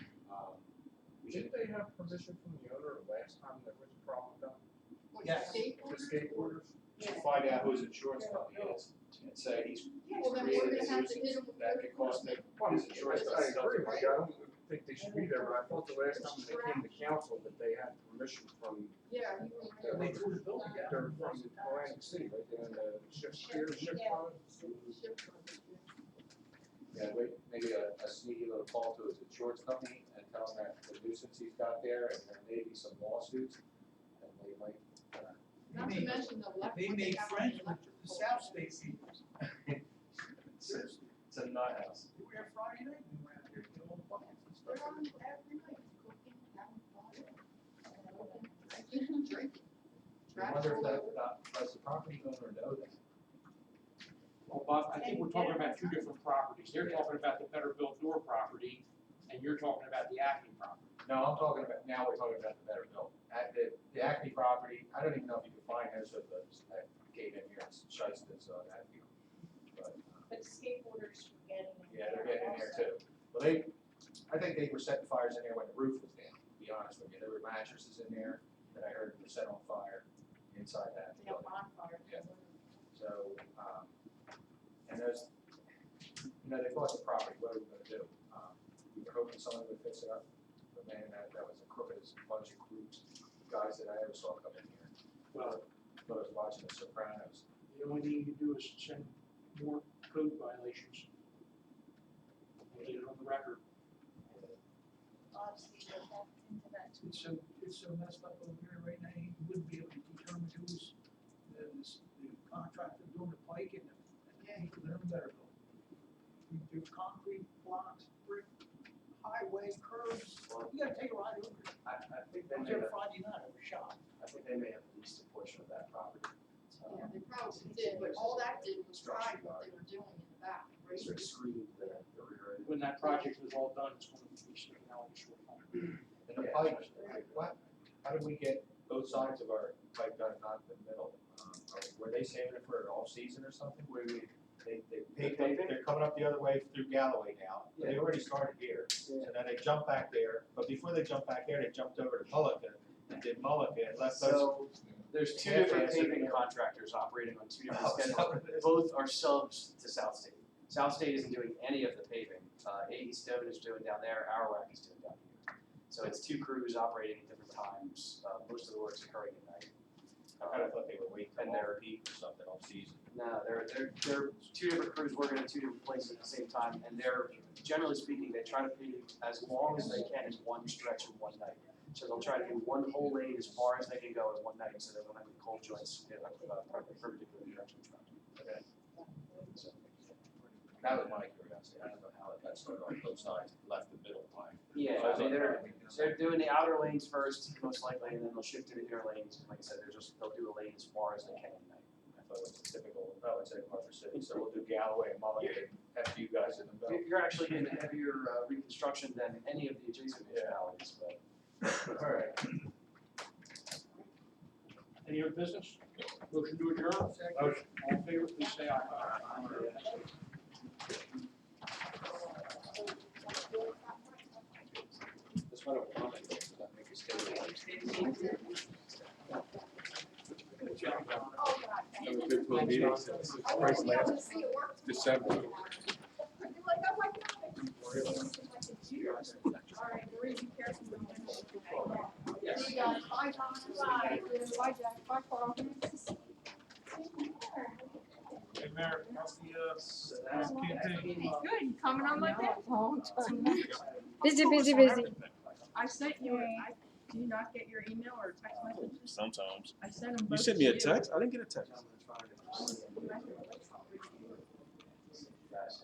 should, Didn't they have permission from the owner the last time there was a problem done? What, Yes. The skateboard? skateboarders? should find out who his insurance company is and say he's Well, then we're created gonna a have to hit nuisance him with that could cost him Well, his insurance I company. agree with you, I don't think they should be there, but I thought the last time they came to council that they had permission from, Yeah, you were. They threw the building down. they're from Atlantic City, right there in the ship pier, ship front. Yeah, maybe a sneaky little call to his insurance company and tell him that the nuisance he's got there and there may be some lawsuits and they might, Not to mention the left. They made friends with the South State people. it's a nut house. They were there Friday night, we were out there, you know, buckets and They're stuff. on every night, cooking, having fun, drinking, drinking. I wonder if does the property owner know that? Well, Bob, I think we're talking about two different properties. They're talking about the Better Built Door property and you're talking about the Acme property. No, I'm talking about, now we're talking about the Better Built. At the Acme property, I don't even know if you can find those of those that came in here and shiced this on Acme. But, But skateboarders were getting in yeah, they're there getting in there also. too. Well, I think they were setting fires in there when the roof was down, to be honest with you. There were mattresses in there that I heard were set on fire inside that They have building. bonfires. Yeah. So, and those, they bought the property, what are we gonna do? We were hoping someone would fix it up, but man, that was the crookedest bunch of guys that I ever saw come in here. Well, I was watching The Sopranos. the only thing you can do is send more code violations. Get it on the record. Obviously, they got into that too. It's so messed up over here right now, you wouldn't be able to determine who's the contractor doing the pike and the people that are better built. There's concrete blocks, brick, highway, curbs, you gotta take a ride over it. I think they I was may there have, Friday night, I was shocked. I think they may have leased a portion of that property. Yeah, they probably did, but all that did was hide what they were doing in the back. Sort of screened the rear end. When that project is all done, it's going to be sticking out in short form. And the pipe, what, how did we get both sides of our pipe done, not the middle? Were they saving it for an off-season or something? They're coming up the other way through Galloway now. They already started here, and then they jumped back there, but before they jumped back there, they jumped over to Mullica and did Mullica and left those. So, there's two different paving contractors operating on two different schedules. Both are subs to South State. South State isn't doing any of the paving. A.E. Stone is doing down there, Arawak is doing down here. So it's two crews operating at different times, most of the work's occurring at night. I kinda thought they were waiting And for they're- all peak or something all season. No, they're two different crews working in two different places at the same time, and they're, generally speaking, they try to pave as long as they can in one stretch in one night. So they'll try to do one whole lane as far as they can go in one night, so they don't have any cold joints, perpendicular direction traffic. Okay. So, That was my curiosity, I don't know how it got started on both sides, left the middle line. Yeah, I mean, they're doing the outer lanes first, most likely, and then they'll shift to the inner lanes, and like I said, they'll do a lane as far as they can at night. I thought it was typical, it's in Harper City, so we'll do Galloway and Mulligan, after you guys in the middle. You're actually in heavier reconstruction than any of the adjacent municipalities, but. Alright. Any other business? Motion to adjourn? Motion. All in favor, please say aye. This one, comment, does that make you stay? Have a good full meeting since Christ last December. Hey, Mayor, how's the, campaign? Good, coming on like that? Long time. Busy, busy, busy. I sent you, do you not get your email or text messages? Sometimes. I sent them You both sent me a to you. text? I didn't get a text. Guys,